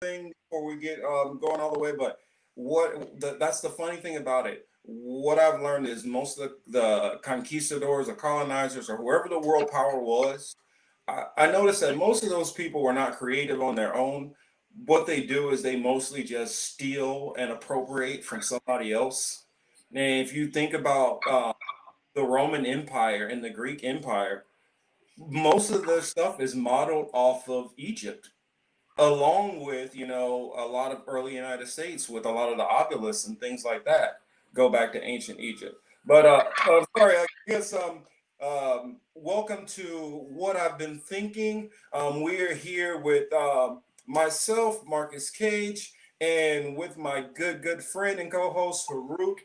thing before we get going all the way. But that's the funny thing about it. What I've learned is most of the conquistadors or colonizers or whoever the world power was, I noticed that most of those people were not creative on their own. What they do is they mostly just steal and appropriate from somebody else. And if you think about the Roman Empire and the Greek Empire, most of their stuff is modeled off of Egypt, along with, a lot of early United States with a lot of the obelisks and things like that go back to ancient Egypt. But sorry, I guess welcome to what I've been thinking. We're here with myself, Marcus Cage, and with my good friend and co-host Farouk.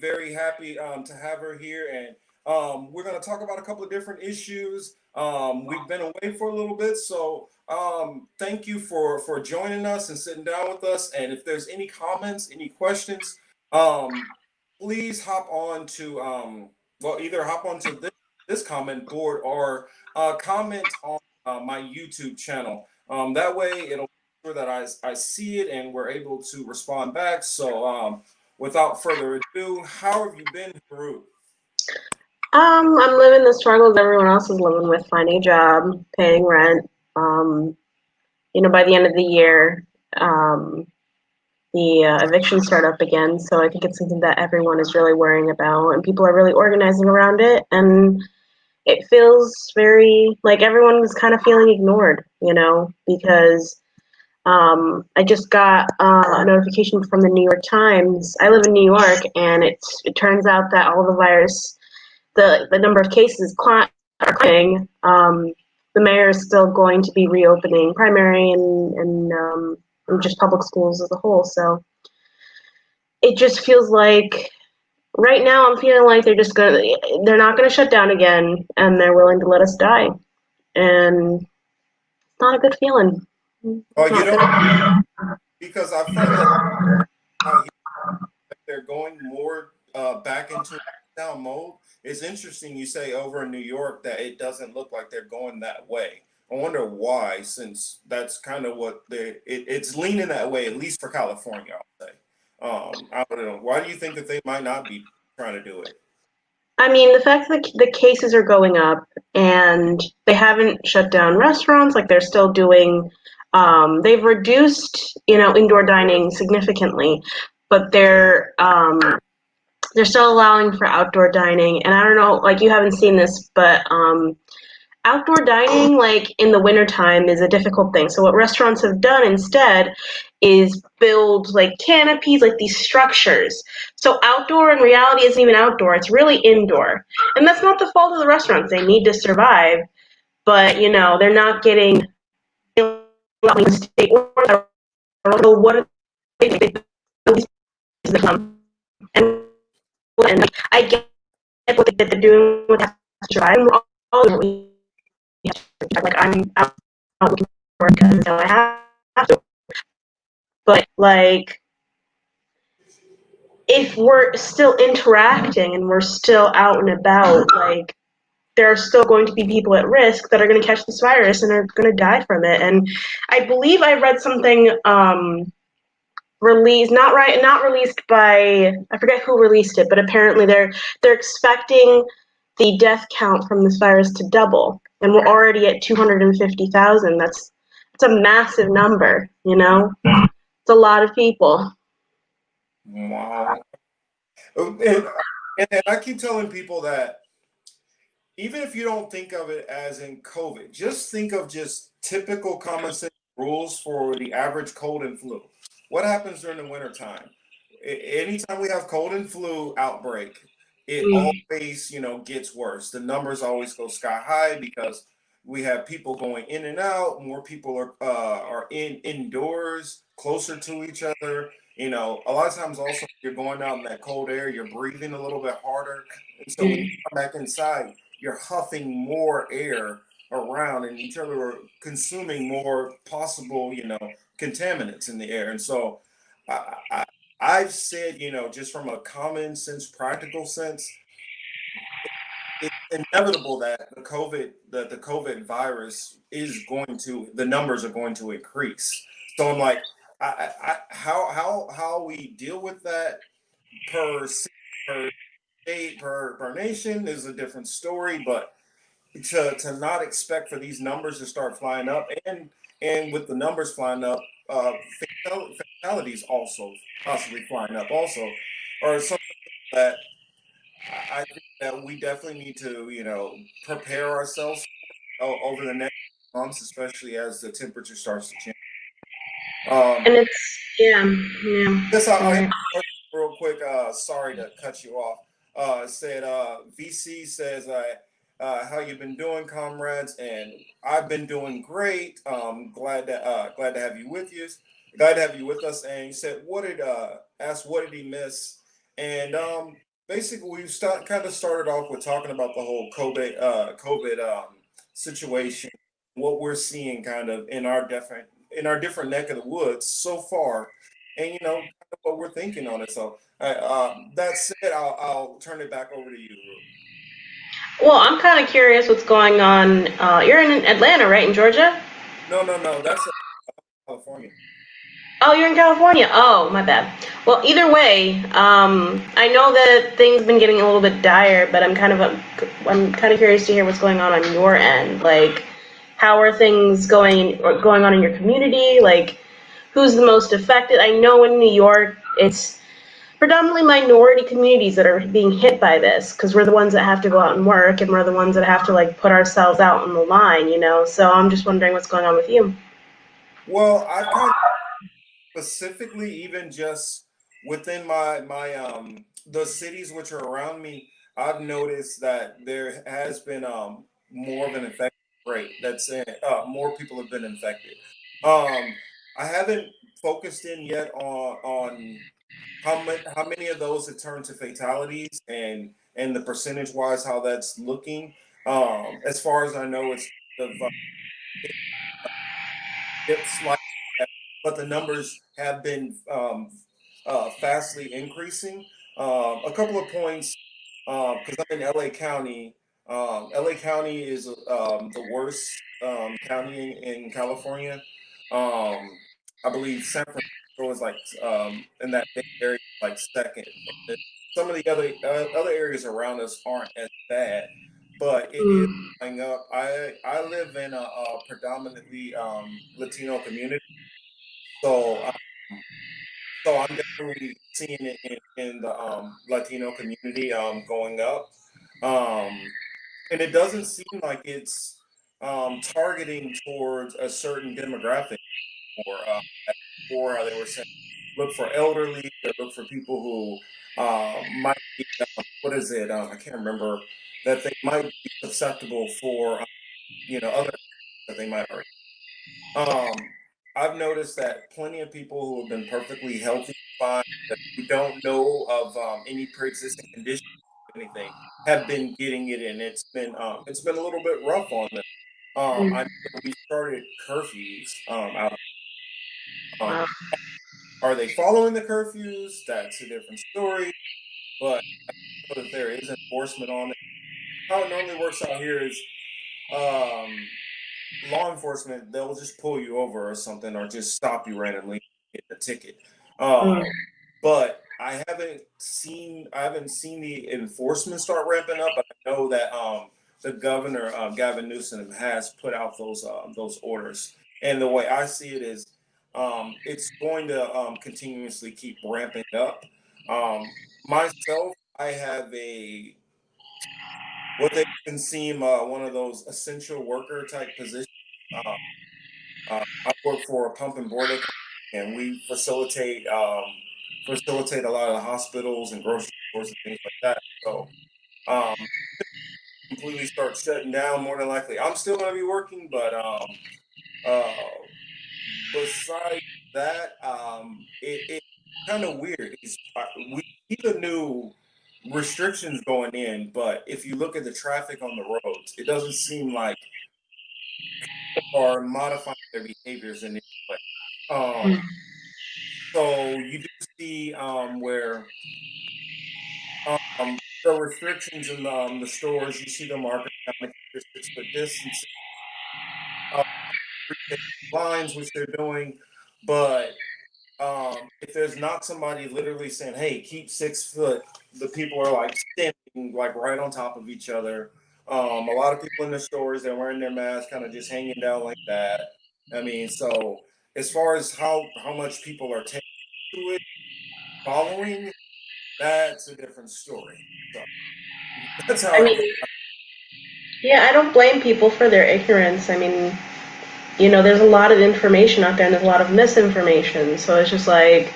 Very happy to have her here, and we're going to talk about a couple of different issues. We've been away for a little bit, so thank you for joining us and sitting down with us. And if there's any comments, any questions, please hop on to either hop onto this comment board or comment on my YouTube channel. That way it'll be sure that I see it and we're able to respond back. So without further ado, how have you been, Peru? I'm living the struggles everyone else is living with, finding a job, paying rent. By the end of the year, the evictions start up again. So I think it's something that everyone is really worrying about, and people are really organizing around it. And it feels very like everyone is kind of feeling ignored, because I just got a notification from the New York Times. I live in New York, and it turns out that all the virus, the number of cases are climbing. The mayor is still going to be reopening primary and just public schools as a whole. So it just feels like right now I'm feeling like they're not gonna shut down again, and they're willing to let us die, and it's not a good feeling. Oh, you don't, because I find that out here they're going more back into down mode. It's interesting you say over in New York that it doesn't look like they're going that way. I wonder why, since that's kind of what it's leaning that way, at least for California, I'll say. I don't know. Why do you think that they might not be trying to do it? I mean, the fact that the cases are going up and they haven't shut down restaurants, like they're still doing, they've reduced, indoor dining significantly, but they're still allowing for outdoor dining. And I don't know, like you haven't seen this, but outdoor dining, like in the wintertime, is a difficult thing. So what restaurants have done instead is build like canopies, like these structures. So outdoor in reality isn't even outdoor, it's really indoor. And that's not the fault of the restaurants. They need to survive, but they're not getting state or what are they and I get what they're doing with that to survive. And we're all like I'm out looking for it because I have to. But like if we're still interacting and we're still out and about, like there are still going to be people at risk that are going to catch this virus and are going to die from it. And I believe I read something released, not released by, I forget who released it, but apparently they're expecting the death count from this virus to double, and we're already at 250,000. That's a massive number, It's a lot of people. Wow. And I keep telling people that even if you don't think of it as in COVID, just think of just typical common sense rules for the average cold and flu. What happens during the wintertime? Anytime we have cold and flu outbreak, it Mm. always, gets worse. The numbers always go sky high because we have people going in and out. More people are indoors, closer to each other. A lot of times also you're going out in that cold air, you're breathing a little bit harder. And so when you come back inside, you're huffing more air around and each other are consuming more possible, contaminants in the air. And so I, I've said, just from a common sense, practical sense, it inevitable that the COVID virus is going to, the numbers are going to increase. So I'm like, how we deal with that per per state per nation is a different story, but to not expect for these numbers to start flying up, and with the numbers flying up, fatalities also possibly flying up also, or something that I think that we definitely need to, prepare ourselves over the next months, especially as the temperature starts to change. And Um, it's yeah, yeah. Guess I'll hit Right. real quick. Sorry to cut you off. It said VC says, how you been doing, comrades? And I've been doing great. Glad to have you with you. Glad to have you with us. And he said, asked what did he miss? And basically kind of started off with talking about the whole COVID situation, what we're seeing kind of in our different neck of the woods so far, and what we're thinking on it. So, that said, I'll turn it back over to you, Ru. Well, I'm kind of curious what's going on. You're in Atlanta, right, in Georgia? No, no, no, that's California. Oh, you're in California. Oh, my bad. Well, either way, I know that things been getting a little bit dire, but I'm kind of curious to hear what's going on your end. Like, how are things going on in your community? Like, who's the most affected? I know in New York, it's predominantly minority communities that are being hit by this because we're the ones that have to go out and work, and we're the ones that have to like put ourselves out on the line. So I'm just wondering what's going on with you. Well, I've kind of specifically, even just within my the cities which are around me, I've noticed that there has been more of an infection rate. More people have been infected. Um, I haven't focused in yet on how many of those have turned to fatalities, and the percentage wise how that's looking. As far as I know, it's it dipped slightly, but the numbers have been fastly increasing. A couple of points, because I'm in LA County. LA County is the worst county in California. Um, I believe San Francisco is like in that big area, like second. And some of the other areas around us aren't as bad, but it is Mm, going up. I live in a predominantly Latino community, so I'm definitely seeing it in the Latino community going up, um, and it doesn't seem like it's targeting towards a certain demographic, or or how they were saying, look for elderly, or look for people who might be, what is it? I can't remember, that they might be susceptible for other that they might already. Um, I've noticed that plenty of people who have been perfectly healthy, fine, that we don't know of any pre-existing condition, anything, have been getting it, and it's been a little bit rough on them. I know mm, that we started curfews out. wow. Um, are they following the curfews? That's a different story. But I know that there is enforcement on it. How it normally works out here is, um, law enforcement, they'll just pull you over or something, or just stop you randomly, get a ticket. Mm, But I haven't seen the enforcement start ramping up, but I know that the governor, Gavin Newsom, has put out those orders. And the way I see it is, it's going to continuously keep ramping up. Myself, I have a what they can seem one of those essential worker type positions. Uh, I work for a pump and boiler company, and we facilitate a lot of the hospitals and grocery stores and things like that. So, um, completely start shutting down, more than likely, I'm still going to be working, but uh, besides that, it's kind of weird. We see the new restrictions going in, but if you look at the traffic on the roads, it doesn't seem like are modifying their behaviors in any way. mm, So you do see where the restrictions in the stores. You see them marking down to keep your 6 foot distance, uh, lines, which they're doing. But if there's not somebody literally saying, "Hey, keep 6 foot," the people are like standing like right on top of each other. A lot of people in the stores, they're wearing their masks, kind of just hanging down like that. I mean, so as far as how much people are taking to it, following, that's a different story. So that's how I I mean, feel. yeah, I don't blame people for their ignorance. I mean, there's a lot of information out there and there's a lot of misinformation. So it's just like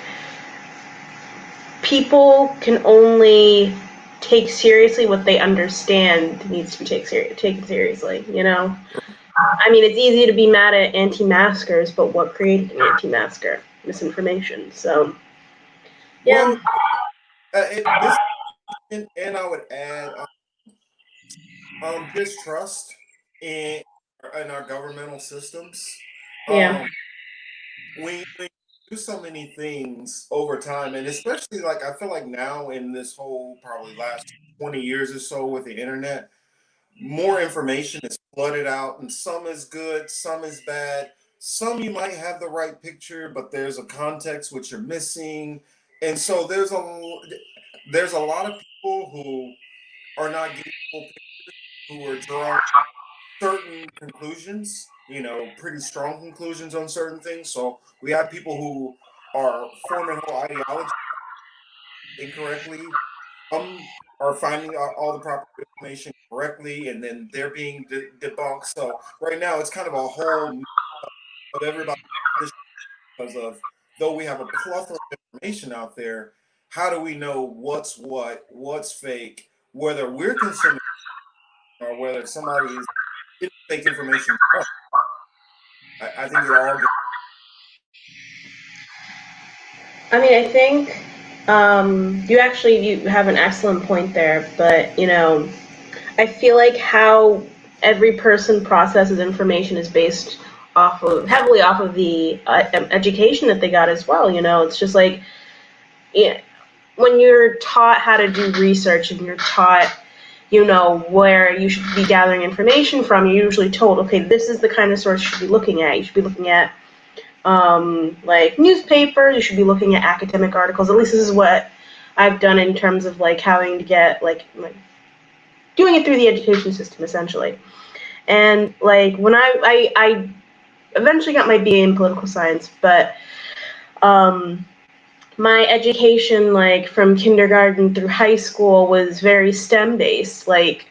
people can only take seriously what they understand needs to be taken seriously. I mean, it's easy to be mad at anti-maskers, but what created an anti-masker? Misinformation. So, yeah. Well, this and I would add distrust in our governmental systems. Yeah. Um, we do so many things over time, and especially like I feel like now in this whole probably last 20 years or so with the internet, more information is flooded out, and some is good, some is bad. Some you might have the right picture, but there's a context which you're missing, and so there's a lot of people who are not getting full picture, who are drawing certain conclusions, pretty strong conclusions on certain things. So we have people who are forming whole ideology incorrectly. Some are finding out all the proper information correctly, and then they're being debunked. So right now, it's kind of a whole mix of everybody because of though we have a plethora of information out there. How do we know what's what, what's fake, whether we're consuming or whether somebody is getting fake information? I think it all gets. I mean, I think you have an excellent point there, but I feel like how every person processes information is based heavily off of the education that they got as well. It's just like, yeah, when you're taught how to do research and you're taught, where you should be gathering information from, you're usually told, okay, this is the kind of source you should be looking at. You should be looking at like newspapers. You should be looking at academic articles. At least this is what I've done in terms of like having to get like doing it through the education system essentially. And like when I eventually got my BA in political science, but um, my education like from kindergarten through high school was very STEM based. Like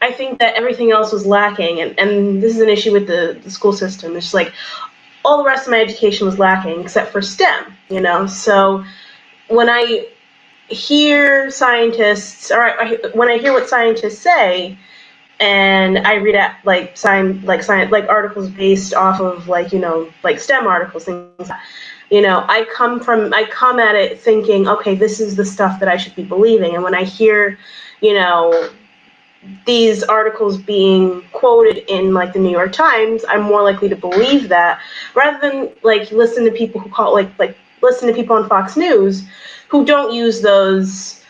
I think that everything else was lacking, and this is an issue with the school system. It's just like all the rest of my education was lacking except for STEM. So when I hear scientists, when I hear what scientists say, and I read at science like articles based off of like STEM articles, things like that. I come at it thinking, okay, this is the stuff that I should be believing. And when I hear, you know, these articles being quoted in like the New York Times, I'm more likely to believe that rather than like listen to people who call like listen to people on Fox News who don't use those.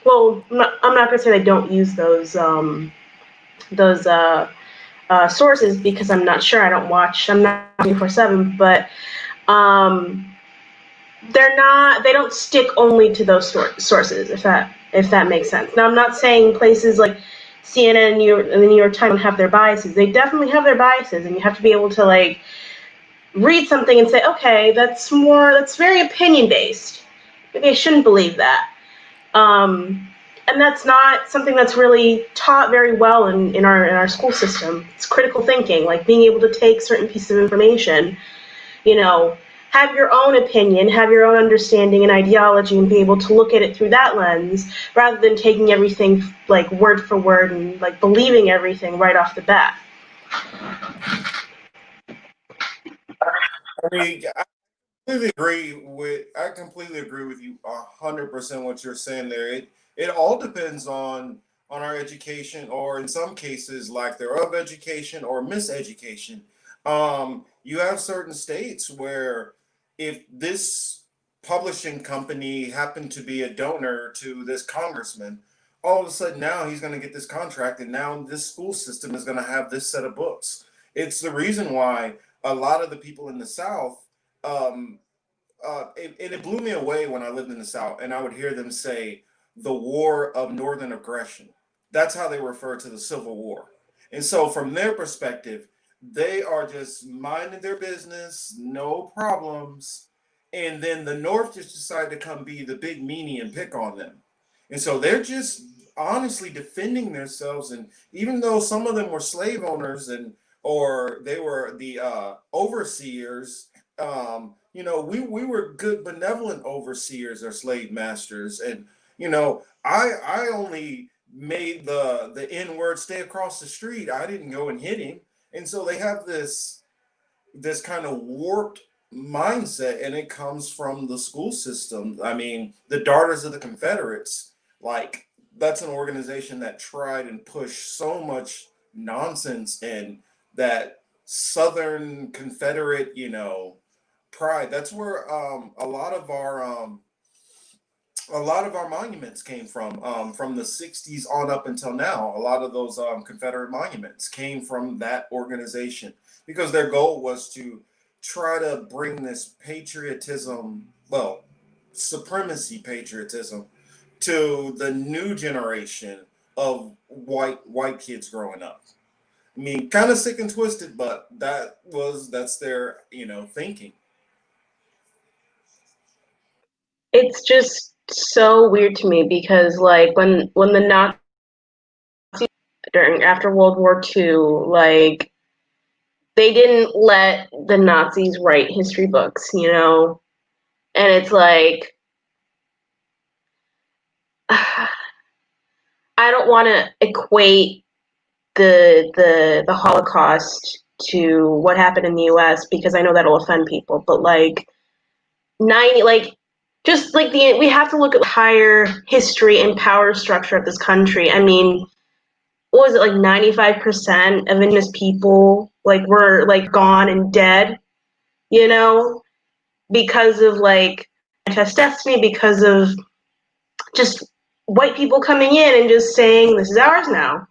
Well, I'm not going to say they don't use those sources because I'm not sure. I don't watch. I'm not 24/7, but um, they don't stick only to those sources. If that makes sense. Now, I'm not saying places like CNN and the New York Times don't have their biases. They definitely have their biases, and you have to be able to like read something and say, okay, that's very opinion based. Maybe I shouldn't believe that. And that's not something that's really taught very well in our school system. It's critical thinking, like being able to take certain pieces of information, you know, have your own opinion, have your own understanding and ideology, and be able to look at it through that lens, rather than taking everything like word for word and like believing everything right off the bat. I mean, I completely agree with you 100% what you're saying there. It all depends on our education, or in some cases, lack thereof education or miseducation. You have certain states where if this publishing company happened to be a donor to this congressman, all of a sudden now he's going to get this contract, and now this school system is going to have this set of books. It's the reason why a lot of the people in the South, um, it blew me away when I lived in the South, and I would hear them say the war of Northern aggression. That's how they refer to the Civil War. And so, from their perspective, they are just minding their business, no problems. And then the North just decided to come be the big meanie and pick on them. And so they're just honestly defending themselves. And even though some of them were slave owners and or they were the overseers, we were good, benevolent overseers or slave masters. And I only made the N word stay across the street. I didn't go and hit him. And so they have this kind of warped mindset, and it comes from the school system. I mean, the Daughters of the Confederates, like that's an organization that tried and pushed so much nonsense and that Southern Confederate, pride. That's where a lot of our monuments came from the 60s on up until now. A lot of those Confederate monuments came from that organization because their goal was to try to bring this patriotism, well, supremacy patriotism, to the new generation of white kids growing up. I mean, kind of sick and twisted, but that's their thinking. It's just so weird to me because like when the Nazis during after World War II, like they didn't let the Nazis write history books, and it's like I don't want to equate the Holocaust to what happened in the U.S. because I know that'll offend people, but like 90, like just like we have to look at the higher history and power structure of this country. I mean, what was it, like 95% of indigenous people like were like gone and dead, you know, because of like manifest destiny, because of just white people coming in and just saying this is ours now,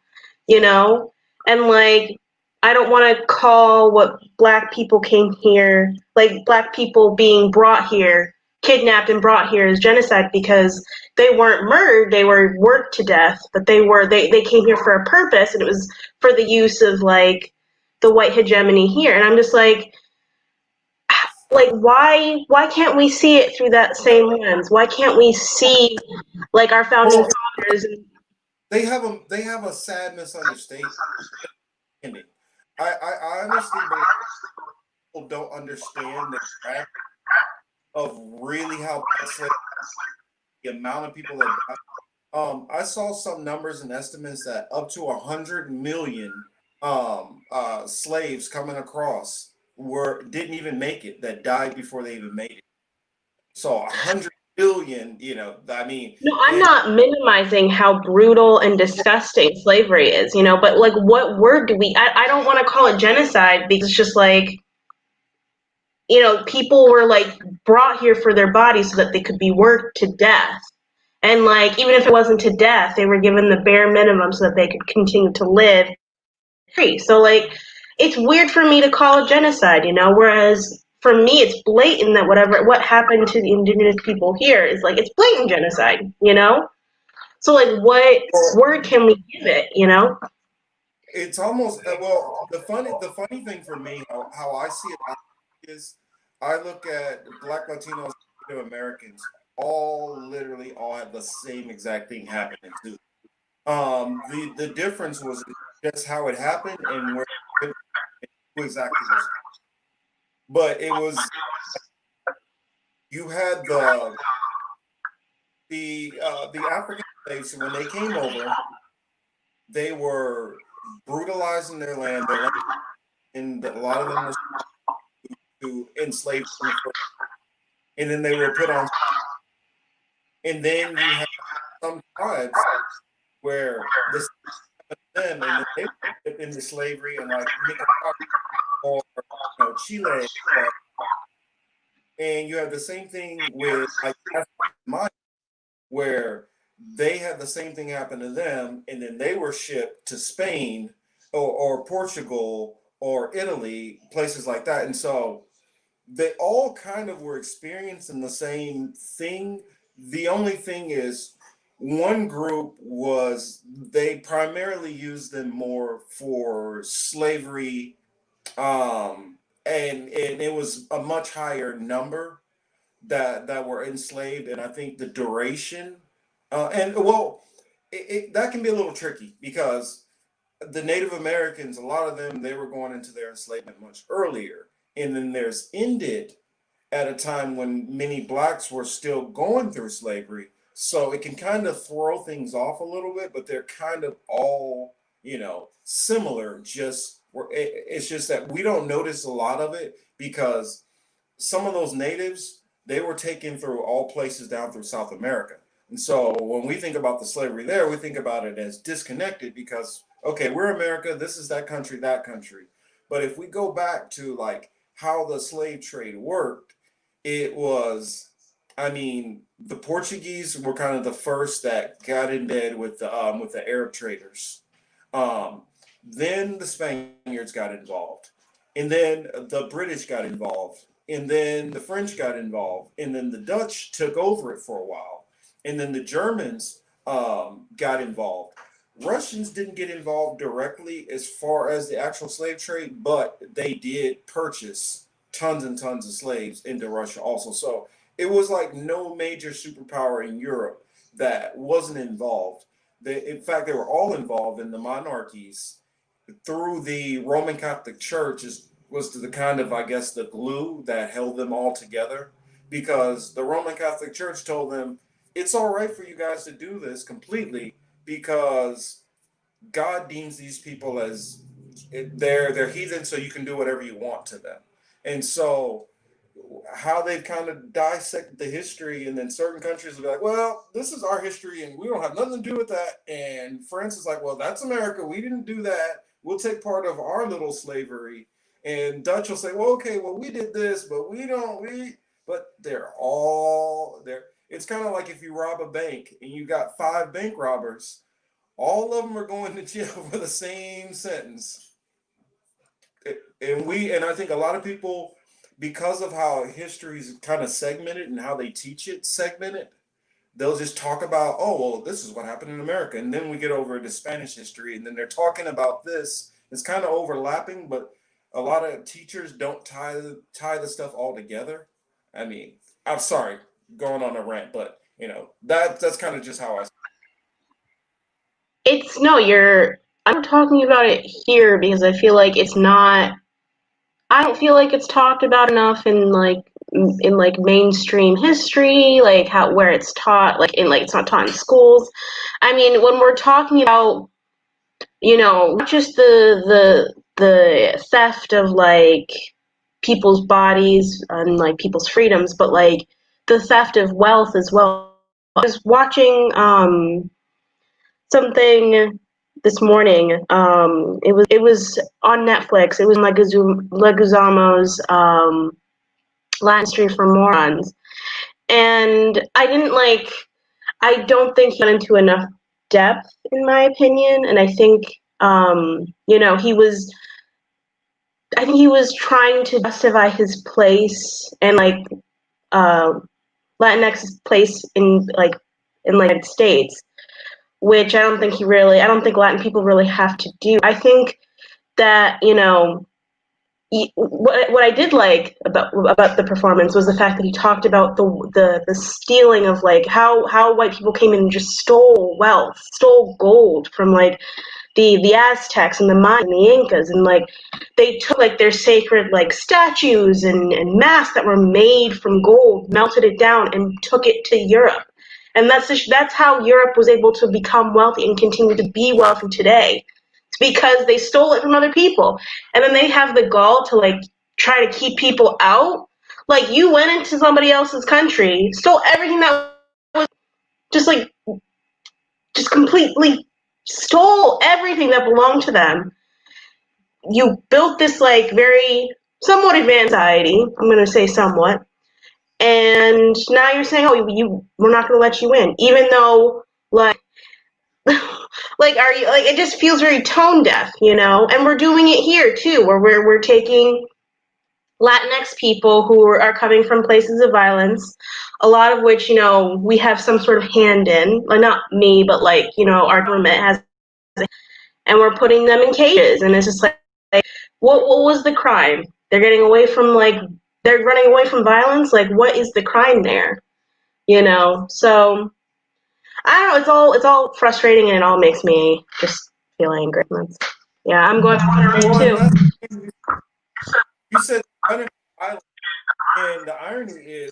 you know? And like I don't want to call what black people came here, like black people being brought here, kidnapped and brought here as genocide because they weren't murdered, they were worked to death, but they came here for a purpose and it was for the use of like the white hegemony here. And I'm just like why can't we see it through that same lens? Why can't we see like our founding Well, fathers? they have a sad misunderstanding. I honestly believe people don't understand the fact of really how bad the amount of people that died. I saw some numbers and estimates that up to 100 million slaves coming across were didn't even make it, that died before they even made it. So 100 billion, I mean, No, I'm and not minimizing how brutal and disgusting slavery is, but like what word do I don't want to call it genocide because it's just like, people were like brought here for their bodies so that they could be worked to death. And like, even if it wasn't to death, they were given the bare minimum so that they could continue to live free. So like, it's weird for me to call it genocide, whereas for me, it's blatant that what happened to the indigenous people here is like, it's blatant genocide. So like what word can we give it? it's almost well, the funny thing for me, how I see it is I look at Black Latinos, Native Americans, literally all have the same exact thing happening too. The difference was just how it happened and where who exactly was, but it was you had the African slaves when they came over, they were brutalizing their land, and a lot of them were to enslave them, and then they were put on, and then you have some tribes where this them and then they were put into slavery and like Nicaragua or Chile, And you have the same thing with like my where they had the same thing happen to them, and then they were shipped to Spain or Portugal or Italy, places like that. And so they all kind of were experiencing the same thing. The only thing is, one group was they primarily used them more for slavery, and it was a much higher number that were enslaved, and I think the duration, and well, that can be a little tricky because the Native Americans, a lot of them, they were going into their enslavement much earlier, and then there's ended at a time when many blacks were still going through slavery. So it can kind of throw things off a little bit, but they're kind of all, similar. It's just that we don't notice a lot of it because some of those natives, they were taken through all places down through South America. And so when we think about the slavery there, we think about it as disconnected because, okay, we're America, this is that country, that country. But if we go back to like how the slave trade worked, it was, I mean, the Portuguese were kind of the first that got in bed with the Arab traders. Um, then the Spaniards got involved, and then the British got involved, and then the French got involved, and then the Dutch took over it for a while, and then the Germans got involved. Russians didn't get involved directly as far as the actual slave trade, but they did purchase tons and tons of slaves into Russia also. So it was like no major superpower in Europe that wasn't involved. In fact, they were all involved in the monarchies through the Roman Catholic Church was the kind of, I guess, the glue that held them all together, because the Roman Catholic Church told them it's all right for you guys to do this completely because God deems these people as they're heathen, so you can do whatever you want to them. And so how they've kind of dissected the history, and then certain countries will be like, well, this is our history and we don't have nothing to do with that. And France is like, well, that's America, we didn't do that, we'll take part of our little slavery. And Dutch will say, well, okay, well, we did this, but but they're all there. It's kind of like if you rob a bank and you got five bank robbers, all of them are going to jail for the same sentence. And I think a lot of people, because of how history is kind of segmented and how they teach it segmented, they'll just talk about, oh, well, this is what happened in America, and then we get over to Spanish history, and then they're talking about this. It's kind of overlapping, but a lot of teachers don't tie the stuff all together. I mean, I'm sorry, going on a rant, but that's kind of just how I. It's no, you're. I'm talking about it here because I feel like it's not. I don't feel like it's talked about enough in mainstream history, like how where it's taught, like it's not taught in schools. I mean, when we're talking about, not just the theft of like people's bodies and like people's freedoms, but like the theft of wealth as well. I was watching something this morning. It was on Netflix. It was Leguizamo's Latin Stream for Morons, and I don't think he got into enough depth, in my opinion. And I think he was trying to justify his place and uh, Latinx's place in the United States, which I don't think Latin people really have to do. I think that, what I did like about the performance was the fact that he talked about the stealing of like how white people came in and just stole wealth, stole gold from like the Aztecs and the Mayans and the Incas, and like they took like their sacred like statues and masks that were made from gold, melted it down, and took it to Europe. And that's how Europe was able to become wealthy and continue to be wealthy today. It's because they stole it from other people, and then they have the gall to like try to keep people out. Like, you went into somebody else's country, stole everything that was just like just completely stole everything that belonged to them. You built this like very somewhat advanced society. I'm going to say somewhat, And now you're saying, oh, we're not going to let you in, even though, like, like, are you, like, it just feels very tone deaf, you know? And we're doing it here too, where we're taking Latinx people who are coming from places of violence, a lot of which, you know, we have some sort of hand in, like, not me, but like, you know, our government has, and we're putting them in cages. And it's just like what was the crime? They're getting away from, like, they're running away from violence. Like, what is the crime there? You know? So I don't know, it's all frustrating, and it all makes me just feel angry. Yeah, I'm going to Monterey Well, and too. that's, you said running from violence, and the irony is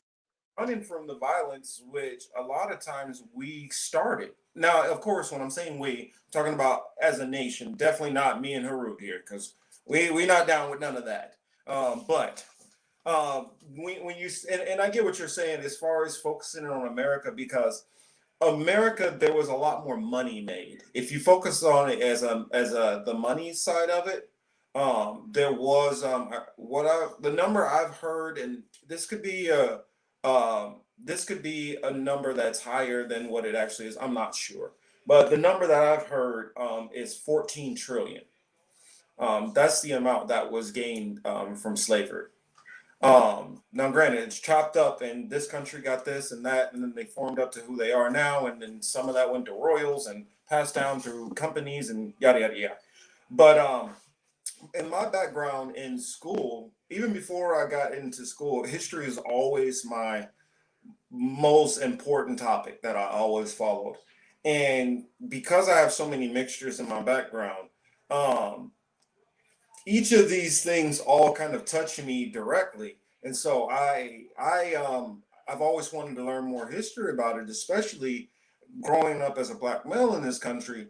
running from the violence, which a lot of times we started. Now, of course, when I'm saying we, I'm talking about as a nation, definitely not me and Harut here, because we not down with none of that. But when you and I get what you're saying as far as focusing on America, because America, there was a lot more money made. If you focus on it as a the money side of it, there was the number I've heard, and this could be a number that's higher than what it actually is. I'm not sure, but the number that I've heard is 14 trillion. That's the amount that was gained from slavery. Now, granted, it's chopped up, and this country got this and that, and then they formed up to who they are now, and then some of that went to royals and passed down through companies and yada yada yada. But in my background in school, even before I got into school, history is always my most important topic that I always followed, and because I have so many mixtures in my background, um, each of these things all kind of touch me directly, and so I've always wanted to learn more history about it, especially growing up as a black male in this country.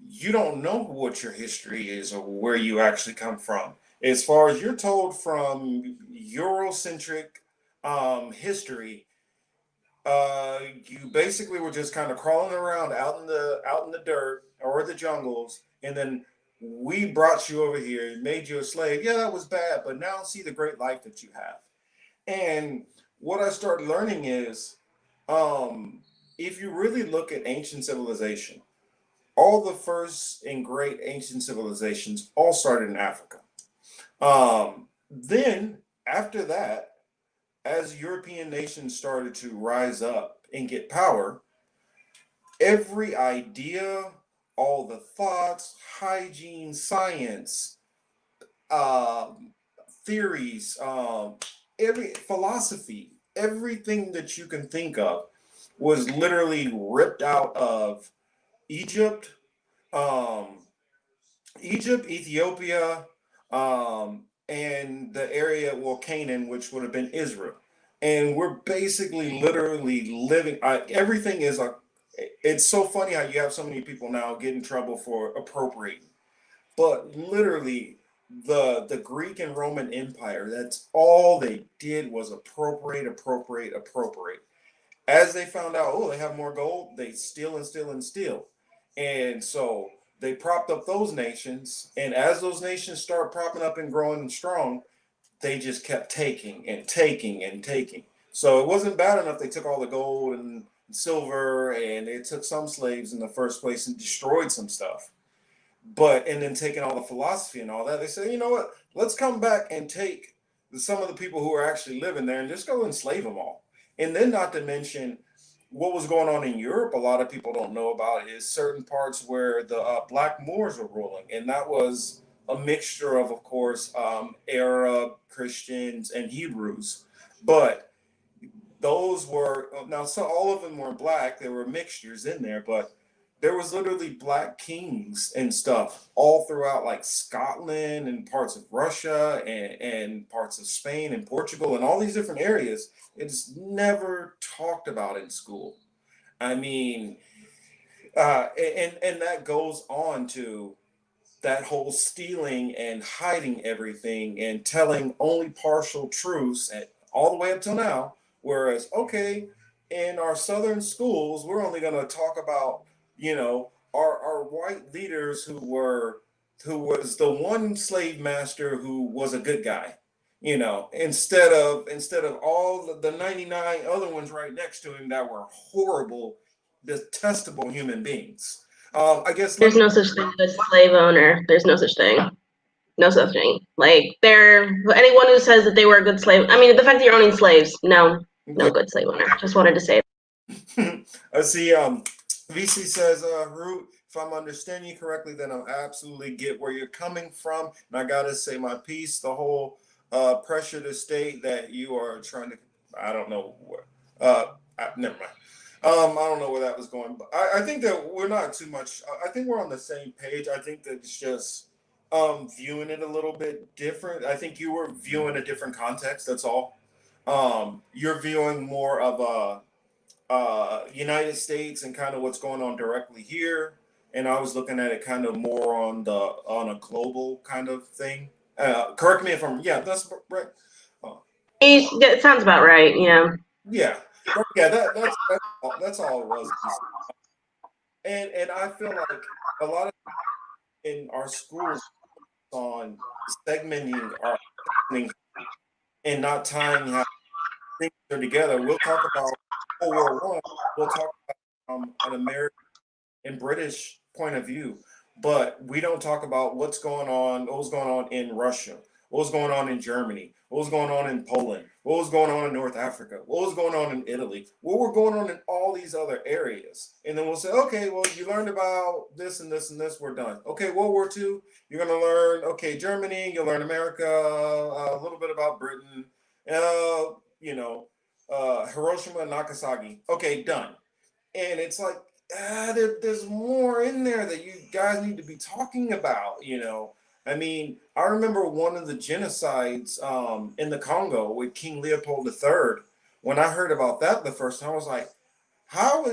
You don't know what your history is or where you actually come from. As far as you're told from Eurocentric history, you basically were just kind of crawling around out in the dirt or the jungles, and then we brought you over here and made you a slave. Yeah, that was bad, but now see the great life that you have. And what I started learning is, um, if you really look at ancient civilization, all the first and great ancient civilizations all started in Africa. Then after that, as European nations started to rise up and get power, every idea, all the thoughts, hygiene, science, um, theories, every philosophy, everything that you can think of was literally ripped out of Egypt, um, Ethiopia, and the area, well, Canaan, which would have been Israel. And we're basically literally living, everything is a, it's so funny how you have so many people now get in trouble for appropriating. But literally, the Greek and Roman Empire, that's all they did was appropriate, appropriate, appropriate. As they found out, oh, they have more gold, they steal and steal and steal. And so they propped up those nations. And as those nations start propping up and growing and strong, they just kept taking and taking and taking. So it wasn't bad enough they took all the gold and silver, and they took some slaves in the first place and destroyed some stuff. But and then taking all the philosophy and all that, they say, you know what? Let's come back and take some of the people who are actually living there and just go enslave them all. And then, not to mention what was going on in Europe. A lot of people don't know about is certain parts where the Black Moors were ruling, and that was a mixture of course, Arab, Christians, and Hebrews. But those were now, so all of them were black. There were mixtures in there, but there was literally black kings and stuff all throughout, like Scotland and parts of Russia and parts of Spain and Portugal and all these different areas. It's never talked about in school. I mean, and that goes on to that whole stealing and hiding everything and telling only partial truths and all the way up till now. Whereas, okay, in our southern schools, we're only going to talk about, our white leaders who was the one slave master who was a good guy. instead of all the 99 other ones right next to him that were horrible, detestable human beings. I guess let There's me. no such thing as slave owner. There's no such thing. No such thing. Like, anyone who says that they were a good slave. I mean, the fact that you're owning slaves, no, Yeah. no good slave owner. Just wanted to say. I see. VC says, Root, if I'm understanding you correctly, then I absolutely get where you're coming from. And I gotta say my piece, the whole pressure to state that you are trying to, I don't know where, never mind. I don't know where that was going, but I think that we're not too much. I think we're on the same page. I think that it's just viewing it a little bit different. I think you were viewing a different context. That's all. You're viewing more of a United States and kind of what's going on directly here, and I was looking at it kind of more on a global kind of thing. Correct me if I'm yeah, that's right. Uh, That sounds about right. Yeah. yeah, yeah, that's all it was. And I feel like a lot of in our schools on segmenting our and not tying how things are together. We'll talk about World War I. We'll talk about an American and British point of view, but we don't talk about what was going on in Russia, what was going on in Germany, what was going on in Poland, what was going on in North Africa, what was going on in Italy, what were going on in all these other areas. And then we'll say, okay, well, you learned about this and this and this, we're done. Okay, World War II, you're going to learn, okay, Germany, you'll learn America, a little bit about Britain, uh, you know, Hiroshima and Nagasaki. Okay, done. And it's like, there's more in there that you guys need to be talking about. I mean, I remember one of the genocides in the Congo with King Leopold III. When I heard about that the first time, I was like, how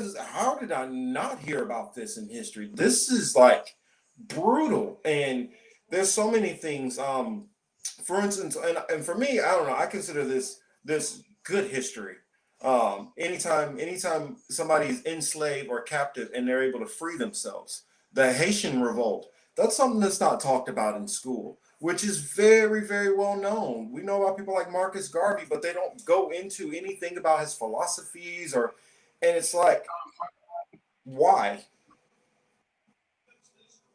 did I not hear about this in history? This is like brutal. And there's so many things. For instance, and for me, I don't know, I consider this good history. Anytime somebody's enslaved or captive and they're able to free themselves, the Haitian revolt, that's something that's not talked about in school, which is very, very well known. We know about people like Marcus Garvey, but they don't go into anything about his philosophies and it's like, why?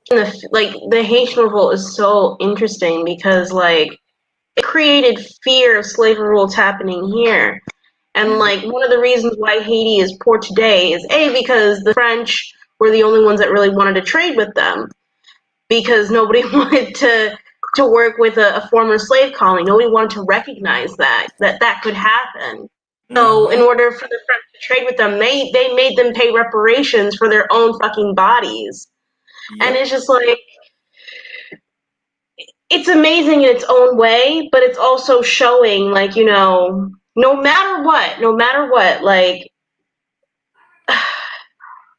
The Haitian revolt is so interesting because it created fear of slave revolts happening here. And Mhm. one of the reasons why Haiti is poor today is because the French were the only ones that really wanted to trade with them because nobody wanted to work with a former slave colony. Nobody wanted to recognize that could happen. So in Mhm. order for the French to trade with them, they made them pay reparations for their own fucking bodies. And Yep. it's just it's amazing in its own way, but it's also showing no matter what,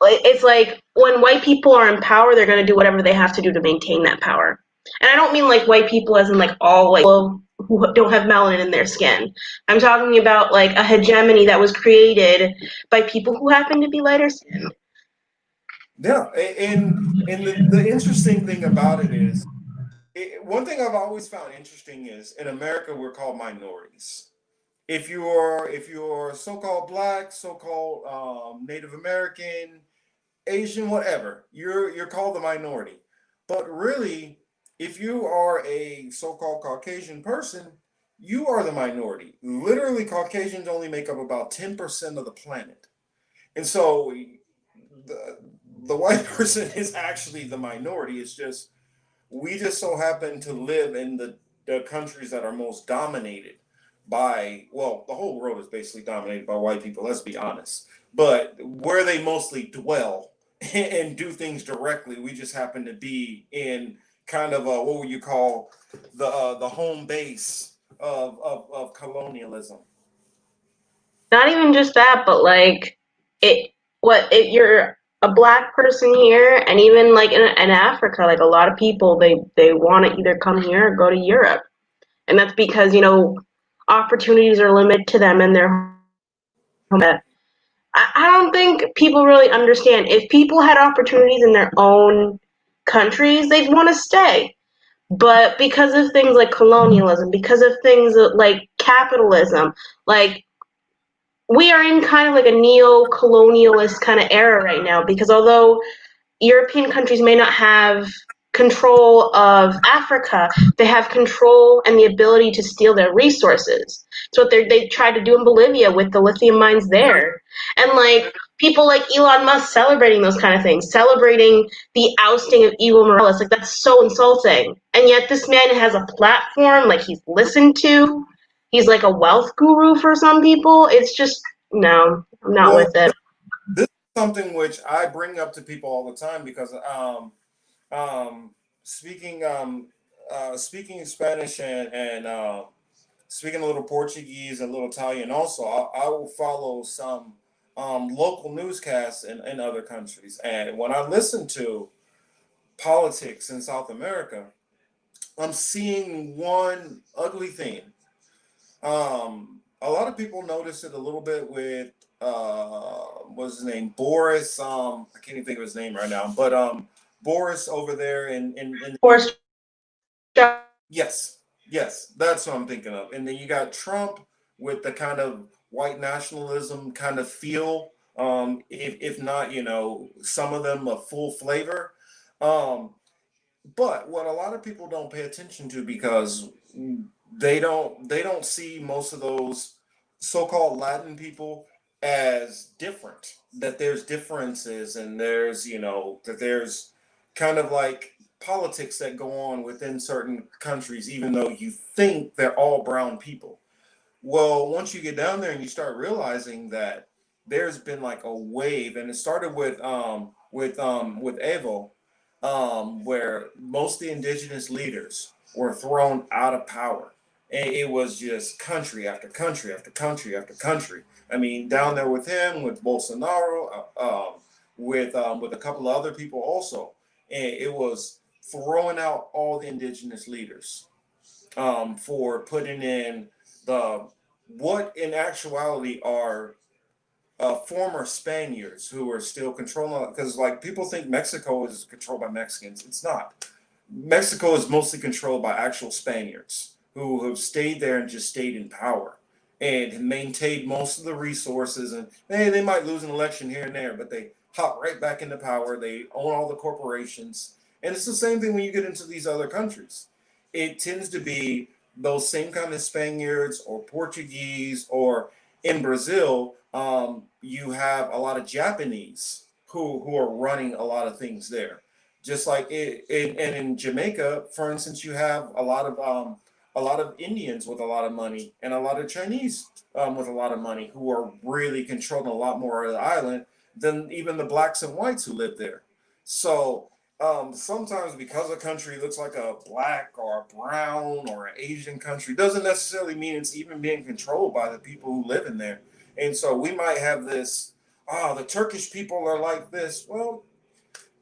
it's like when white people are in power, they're going to do whatever they have to do to maintain that power. And I don't mean white people as in all people who don't have melanin in their skin. I'm talking about a hegemony that was created by people who happen to be lighter skinned. Yeah. And the interesting thing about it is one thing I've always found interesting is in America we're called minorities. If you're so-called black, so-called Native American, Asian, whatever, you're called the minority. But really, if you are a so-called Caucasian person, you are the minority. Literally, Caucasians only make up about 10% of the planet. And so the the white person is actually the minority. It's just we just so happen to live in the countries that are most dominated by, well, the whole world is basically dominated by white people, let's be honest. But where they mostly dwell and do things directly, we just happen to be in kind of a, what would you call the home base of colonialism. Not even just that, but it you're a black person here, and even in Africa, a lot of people they want to either come here or go to Europe, and that's because opportunities are limited to them in their home. I don't think people really understand. If people had opportunities in their own countries, they'd want to stay. But because of things like colonialism, because of things like capitalism, like we are in kind of like a neo-colonialist kind of era right now, because although European countries may not have control of Africa, they have control and the ability to steal their resources. It's what they tried to do in Bolivia with the lithium mines there. And like people like Elon Musk celebrating those kind of things, celebrating the ousting of Evo Morales, like that's so insulting. And yet this man has a platform, like he's listened to. He's like a wealth guru for some people. It's just no, I'm not Well, with it. this is something which I bring up to people all the time because um, speaking speaking Spanish and speaking a little Portuguese and a little Italian also, I will follow some local newscasts in other countries. And when I listen to politics in South America, I'm seeing one ugly theme. A lot of people noticed it a little bit with what's his name? Boris. I can't even think of his name right now, but Boris over there in the UK. Horse. Yes, yes, that's what I'm thinking of. And then you got Trump with the kind of white nationalism kind of feel. If not, some of them a full flavor. Um, but what a lot of people don't pay attention to because they don't see most of those so-called Latin people as different. That there's differences and there's that there's kind of like politics that go on within certain countries, even though you think they're all brown people. Well, once you get down there and you start realizing that there's been like a wave, and it started with Evo, where most of the indigenous leaders were thrown out of power. And it was just country after country after country after country. I mean, down there with him, with Bolsonaro, with a couple of other people also, and it was throwing out all the indigenous leaders for putting in the what in actuality are former Spaniards who are still controlling, because like people think Mexico is controlled by Mexicans. It's not. Mexico is mostly controlled by actual Spaniards who have stayed there and just stayed in power and maintained most of the resources. And they might lose an election here and there, but they hop right back into power. They own all the corporations. And it's the same thing when you get into these other countries. It tends to be those same kind of Spaniards or Portuguese, or in Brazil, you have a lot of Japanese who are running a lot of things there. Just like and in Jamaica, for instance, you have a lot of Indians with a lot of money and a lot of Chinese with a lot of money who are really controlling a lot more of the island than even the blacks and whites who live there. So sometimes because a country looks like a black or a brown or an Asian country doesn't necessarily mean it's even being controlled by the people who live in there. And so we might have this, the Turkish people are like this. Well,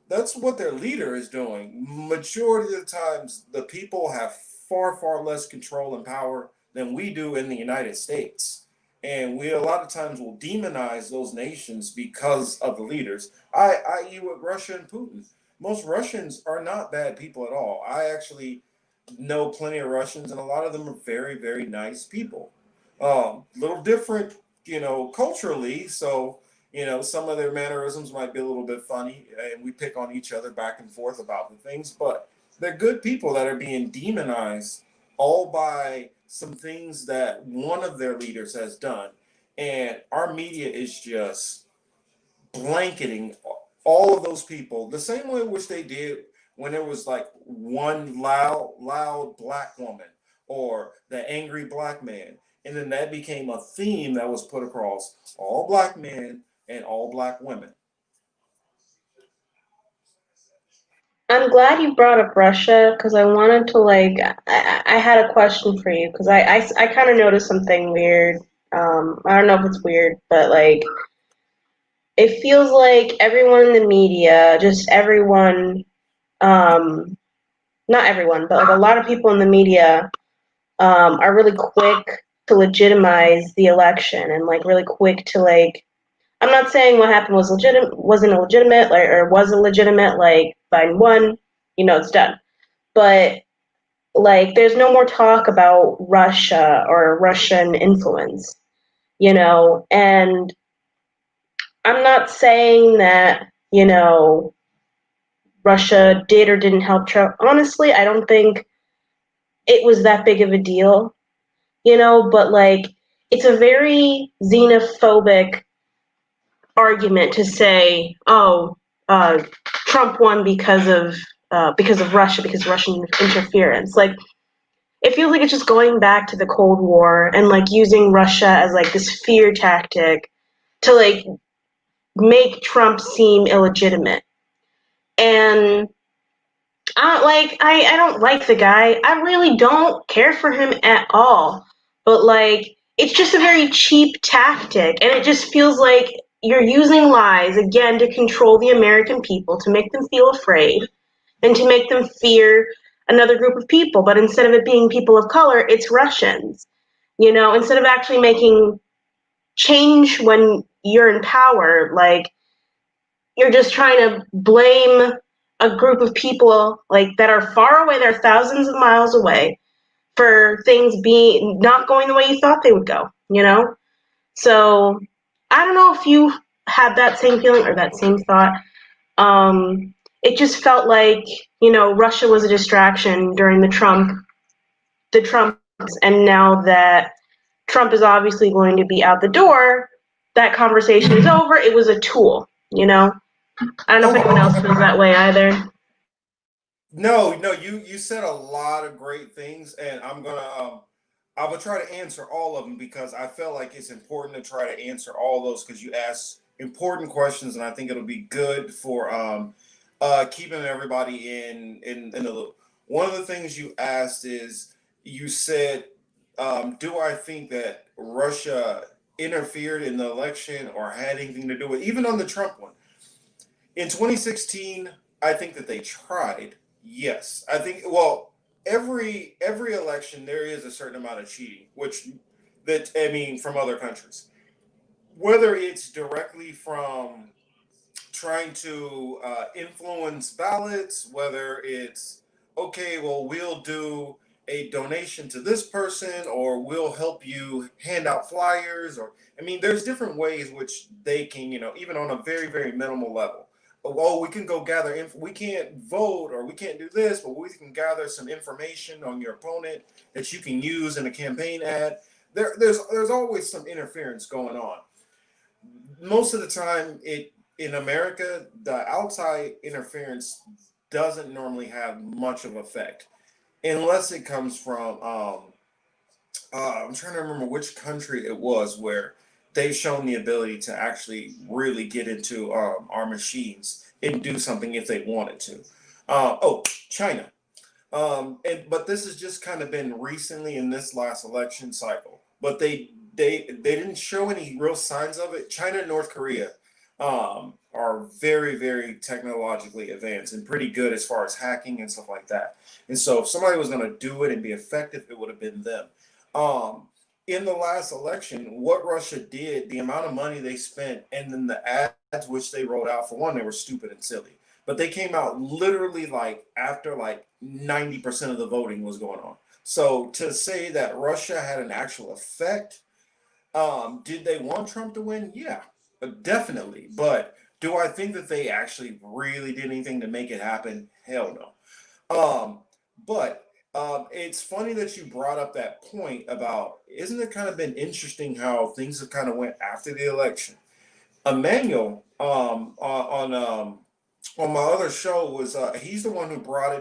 that's what their leader is doing. Majority of the times, the people have far, far less control and power than we do in the United States. And we a lot of times will demonize those nations because of the leaders, i.e., with Russia and Putin. Most Russians are not bad people at all. I actually know plenty of Russians, and a lot of them are very, very nice people. Little different, culturally. So, some of their mannerisms might be a little bit funny, and we pick on each other back and forth about the things, but they're good people that are being demonized all by some things that one of their leaders has done. And our media is just blanketing all of those people the same way which they did when there was like one loud black woman or the angry black man. And then that became a theme that was put across all black men and all black women. I'm glad you brought up Russia because I wanted to like I had a question for you because I kind of noticed something weird. I don't know if it's weird, but like it feels like everyone in the media, just everyone, um, not everyone, but like a lot of people in the media, are really quick to legitimize the election and like really quick to like. I'm not saying what happened was wasn't illegitimate, like or wasn't legitimate. Like Biden won, it's done. But like there's no more talk about Russia or Russian influence, and I'm not saying that, Russia did or didn't help Trump. Honestly, I don't think it was that big of a deal, but like it's a very xenophobic argument to say, oh, Trump won because of Russia, because of Russian interference. Like it feels like it's just going back to the Cold War and like using Russia as like this fear tactic to like make Trump seem illegitimate. And I don't like the guy. I really don't care for him at all. But like it's just a very cheap tactic and it just feels like you're using lies again to control the American people, to make them feel afraid and to make them fear another group of people. But instead of it being people of color, it's Russians. Instead of actually making change when you're in power, like you're just trying to blame a group of people like that are far away, they're thousands of miles away, for things being not going the way you thought they would go. So I don't know if you had that same feeling or that same thought. It just felt like, Russia was a distraction during the Trumps, and now that Trump is obviously going to be out the door, that conversation is over. It was a tool. I don't know if anyone else feels that way either. No, no, you said a lot of great things, and I will try to answer all of them because I feel like it's important to try to answer all those because you asked important questions, and I think it'll be good for keeping everybody in the loop. One of the things you asked is you said, do I think that Russia interfered in the election or had anything to do with even on the Trump one? In 2016, I think that they tried. Yes, I think. Well, every election there is a certain amount of cheating, which that I mean from other countries, whether it's directly from trying to influence ballots, whether it's okay, well, we'll do a donation to this person, or we'll help you hand out flyers, or I mean, there's different ways which they can, even on a very, very minimal level. Oh, we can go gather. We can't vote or we can't do this, but we can gather some information on your opponent that you can use in a campaign ad. There's always some interference going on. Most of the time, it in America, the outside interference doesn't normally have much of effect unless it comes from I'm trying to remember which country it was where they've shown the ability to actually really get into our machines and do something if they wanted to. Oh, China. But this has just kind of been recently in this last election cycle. But they didn't show any real signs of it. China and North Korea are very, very technologically advanced and pretty good as far as hacking and stuff like that. And so if somebody was going to do it and be effective, it would have been them. Um, in the last election, what Russia did, the amount of money they spent, and then the ads which they rolled out, for one, they were stupid and silly. But they came out literally like after like 90% of the voting was going on. So to say that Russia had an actual effect, did they want Trump to win? Yeah, definitely. But do I think that they actually really did anything to make it happen? Hell no. But it's funny that you brought up that point about, isn't it kind of been interesting how things have kind of went after the election? Emmanuel on my other show was he's the one who brought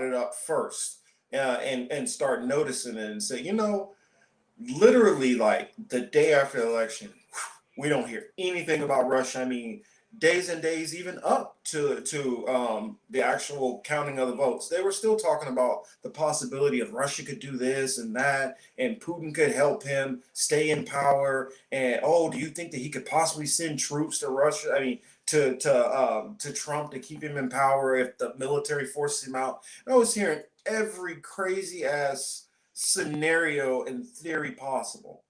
it up first and start noticing it and say, literally like the day after the election, we don't hear anything about Russia. I mean, days and days, even up to the actual counting of the votes, they were still talking about the possibility of Russia could do this and that, and Putin could help him stay in power. And oh, do you think that he could possibly send troops to Russia? I mean, to Trump to keep him in power if the military forces him out. And I was hearing every crazy ass scenario and theory possible.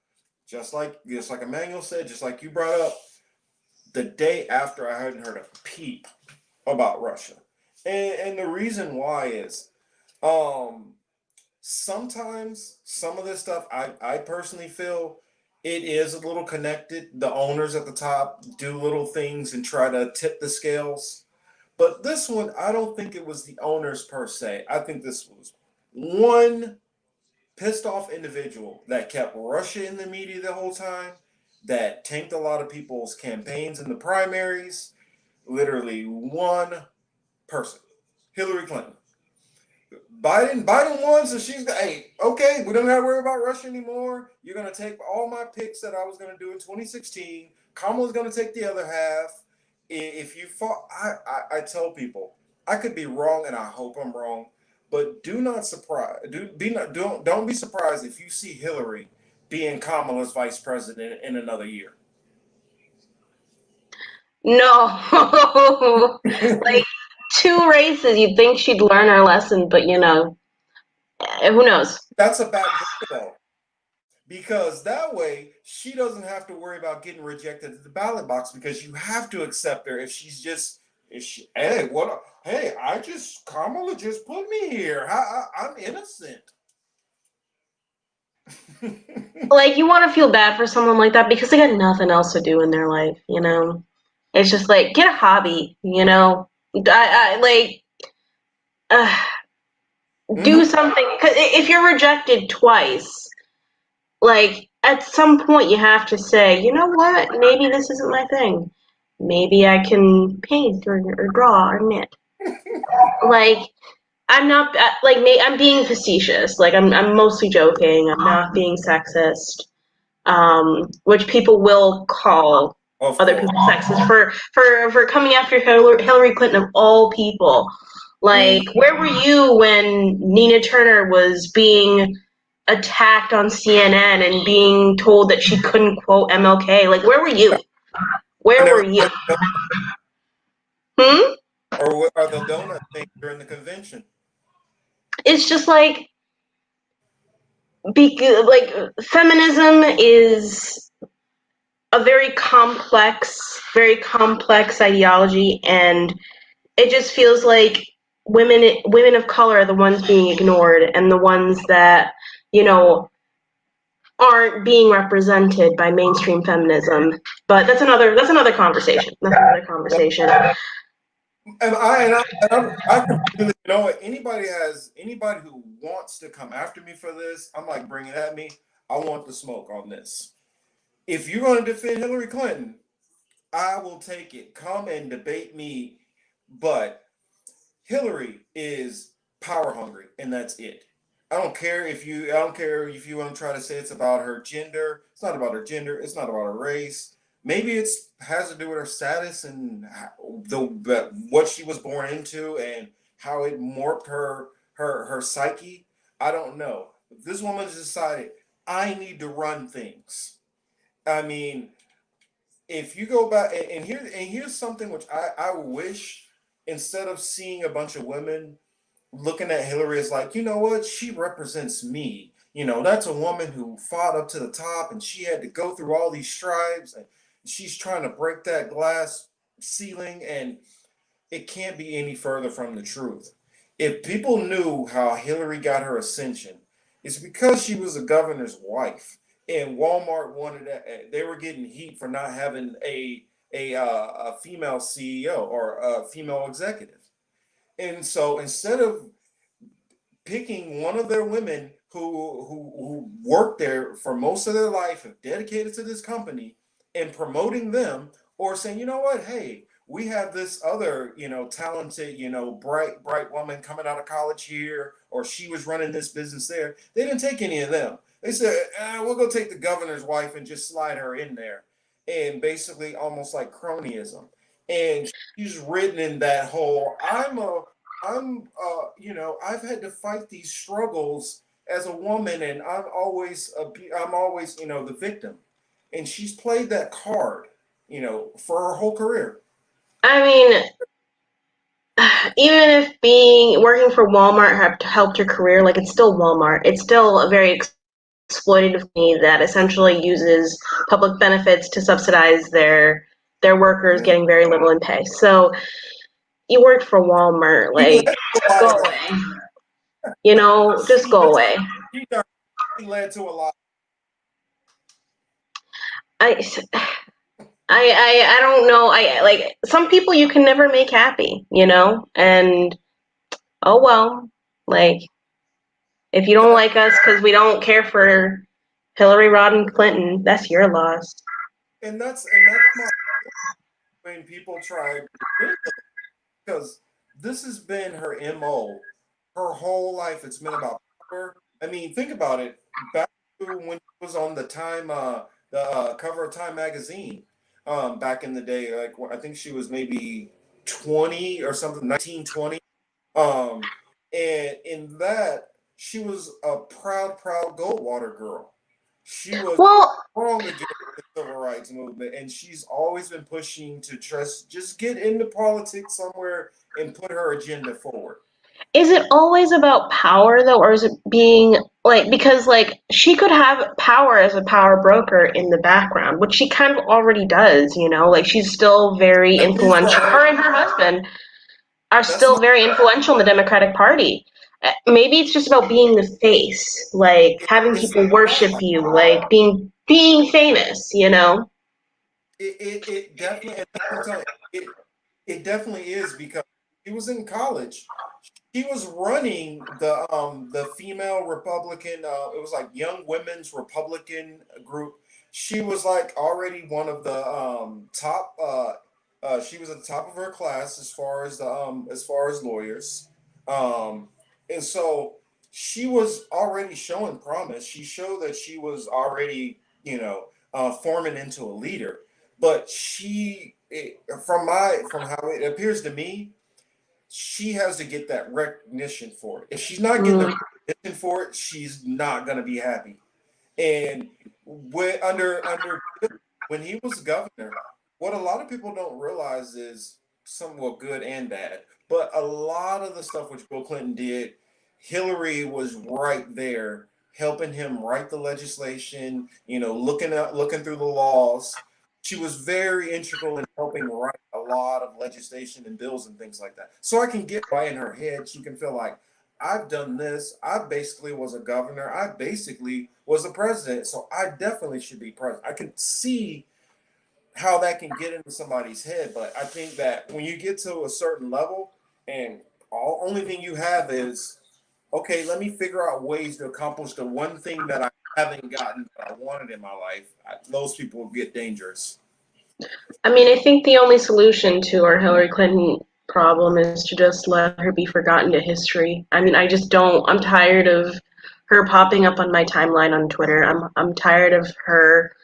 Just like Emmanuel said, just like you brought up, the day after I hadn't heard a peep about Russia. And the reason why is um sometimes some of this stuff I personally feel it is a little connected. The owners at the top do little things and try to tip the scales. But this one, I don't think it was the owners per se. I think this was one pissed off individual that kept Russia in the media the whole time, that tanked a lot of people's campaigns in the primaries. Literally one person, Hillary Clinton. Biden won, so she's hey, okay, we don't have to worry about Russia anymore. You're gonna take all my picks that I was gonna do in 2016. Kamala's gonna take the other half. If you fought, I tell people I could be wrong, and I hope I'm wrong, but do not surprise. Don't be surprised if you see Hillary being Kamala's vice president in another year. No. Like, two races, you'd think she'd learn her lesson, but who knows? That's a back door though. Because that way she doesn't have to worry about getting rejected at the ballot box because you have to accept her if she's just if she hey what hey I just Kamala just put me here I'm innocent. Like, you want to feel bad for someone like that because they got nothing else to do in their life. It's just like, get a hobby. Like, uh, do something. Because if you're rejected twice, like, at some point you have to say, you know what? Maybe this isn't my thing. Maybe I can paint or draw or knit. Like, I'm not like I'm being facetious. Like, I'm mostly joking. I'm not being sexist. Which people will call Of other course. people sexist for coming after Hillary Clinton of all people. Like, where were you when Nina Turner was being attacked on CNN and being told that she couldn't quote MLK? Like, where were you? And Where there were you? Hmm? or what are the donut things during the convention? It's just like, like, feminism is a very complex ideology, and it just feels like women of color are the ones being ignored and the ones that you know aren't being represented by mainstream feminism. But that's another conversation. That's another conversation. And I completely you know what anybody who wants to come after me for this, I'm like bring it at me. I want the smoke on this. If you're going to defend Hillary Clinton, I will take it. Come and debate me. But Hillary is power hungry, and that's it. I don't care if you want to try to say it's about her gender. It's not about her gender. It's not about her race. Maybe it's has to do with her status and what she was born into and how it morphed her psyche. I don't know. This woman has decided I need to run things. I mean, if you go back and here's something which I wish instead of seeing a bunch of women looking at Hillary as like, you know what, she represents me. That's a woman who fought up to the top and she had to go through all these strides and she's trying to break that glass ceiling and it can't be any further from the truth. If people knew how Hillary got her ascension, it's because she was a governor's wife, and Walmart wanted that. They were getting heat for not having a female CEO or a female executive, and so instead of picking one of their women who worked there for most of their life, have dedicated to this company, and promoting them, or saying, you know what, hey, we have this other, talented, bright woman coming out of college here, or she was running this business there. They didn't take any of them. They said, we'll go take the governor's wife and just slide her in there, and basically almost like cronyism. And she's written in that whole, I've had to fight these struggles as a woman, and I'm always, the victim. And she's played that card, for her whole career. I mean, even if being working for Walmart helped your career, like, it's still Walmart. It's still a very exploitative company that essentially uses public benefits to subsidize their workers getting very little in pay. So you worked for Walmart, People like, have go realized that. away. You know, just go away. She directly led to a lot. I, I don't know. I like some people you can never make happy, you know, and oh well. Like if you don't That like us because we don't care for Hillary Rodham Clinton, that's your loss. and that's my when people try because this has been her MO her whole life. It's been about power. I mean, think about it. Back to when she was on the cover of Time magazine, back in the day, like I think she was maybe 20 or something, 19, 20. Um, and in that, she was a proud Goldwater girl. She was Well, strong against the civil rights movement, and she's always been pushing to just get into politics somewhere and put her agenda forward. is it always about power though, or is it being like because like she could have power as a power broker in the background, which she kind of already does, you know, like she's still very That is the influential. whole. Her and her husband are That's still very influential in the Democratic Party. Maybe it's just about being the face, like having it's people worship you, like being famous, you know. it definitely, and that's what I'm telling you, it definitely is because he was in college. He was running the female Republican. It was like Young Women's Republican group. She was like already one of the top. She was at the top of her class as far as lawyers. Um, and so she was already showing promise. She showed that she was already forming into a leader. But from how it appears to me, she has to get that recognition for it. If she's not getting the Mm. recognition for it, she's not going to be happy. And under when he was governor, what a lot of people don't realize is somewhat good and bad. But a lot of the stuff which Bill Clinton did, Hillary was right there helping him write the legislation. Looking through the laws. She was very integral in helping write a lot of legislation and bills and things like that. So I can get why in her head she can feel like I've done this. I basically was a governor. I basically was a president. So I definitely should be president. I can see how that can get into somebody's head. But I think that when you get to a certain level and only thing you have is, okay, let me figure out ways to accomplish the one thing that I haven't gotten that I wanted in my life, those people get dangerous. I mean, I think the only solution to our Hillary Clinton problem is to just let her be forgotten to history. I mean, I just don't. I'm tired of her popping up on my timeline on Twitter. I'm tired of her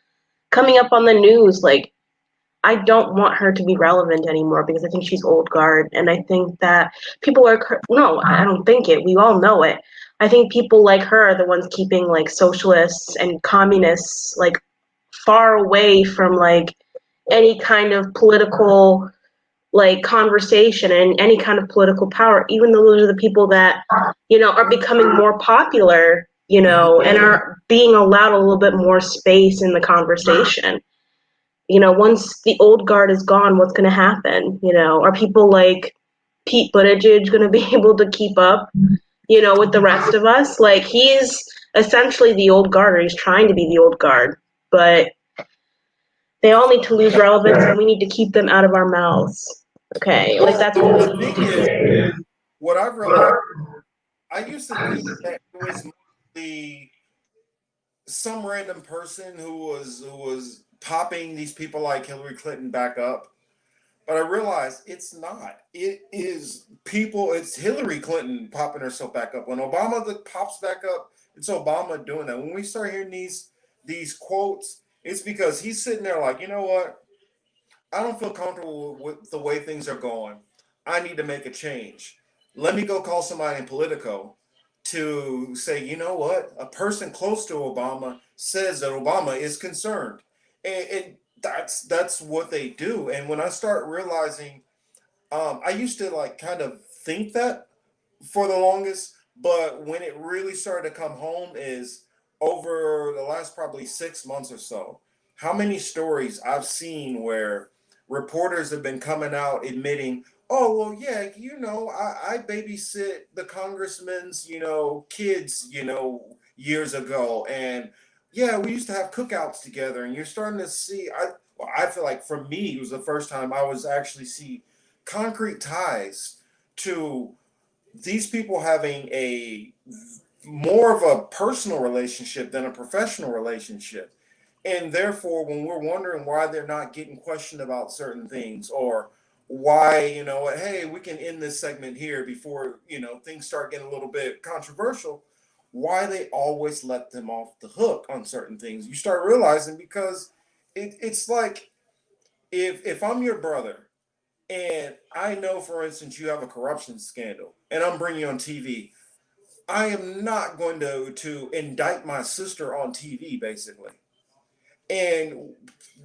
coming up on the news. Like, I don't want her to be relevant anymore because I think she's old guard, and I think that people are no, I don't think it. We all know it. I think people like her are the ones keeping like socialists and communists like far away from like any kind of political like conversation and any kind of political power, even though those are the people that, you know, are becoming more popular, you know, and are being allowed a little bit more space in the conversation. You know, once the old guard is gone, what's going to happen? You know, are people like Pete Buttigieg going to be able to keep up, you know, with the rest of us? Like, he's essentially the old guard, or he's trying to be the old guard, but they all need to lose relevance, and we need to keep them out of our mouths. Okay, like Well, that's the thing is, what I've realized, I used to think that it was mostly some random person who was popping these people like Hillary Clinton back up. But I realized it's not. It is people. It's Hillary Clinton popping herself back up. When Obama pops back up, it's Obama doing that. When we start hearing these quotes, it's because he's sitting there like, you know what? I don't feel comfortable with the way things are going. I need to make a change. Let me go call somebody in Politico to say, you know what? A person close to Obama says that Obama is concerned. And that's what they do. And when I start realizing, I used to like kind of think that for the longest, but when it really started to come home is over the last probably 6 months or so. How many stories I've seen where reporters have been coming out admitting, Oh, well, yeah, I babysit the congressman's, kids, years ago. And yeah, we used to have cookouts together, and you're starting to see, well, I feel like for me, it was the first time I was actually see concrete ties to these people having a more of a personal relationship than a professional relationship. And therefore, when we're wondering why they're not getting questioned about certain things, or why, hey, we can end this segment here before, things start getting a little bit controversial, why they always let them off the hook on certain things. You start realizing because it's like if I'm your brother and I know, for instance, you have a corruption scandal and I'm bringing you on TV, I am not going to indict my sister on TV, basically. And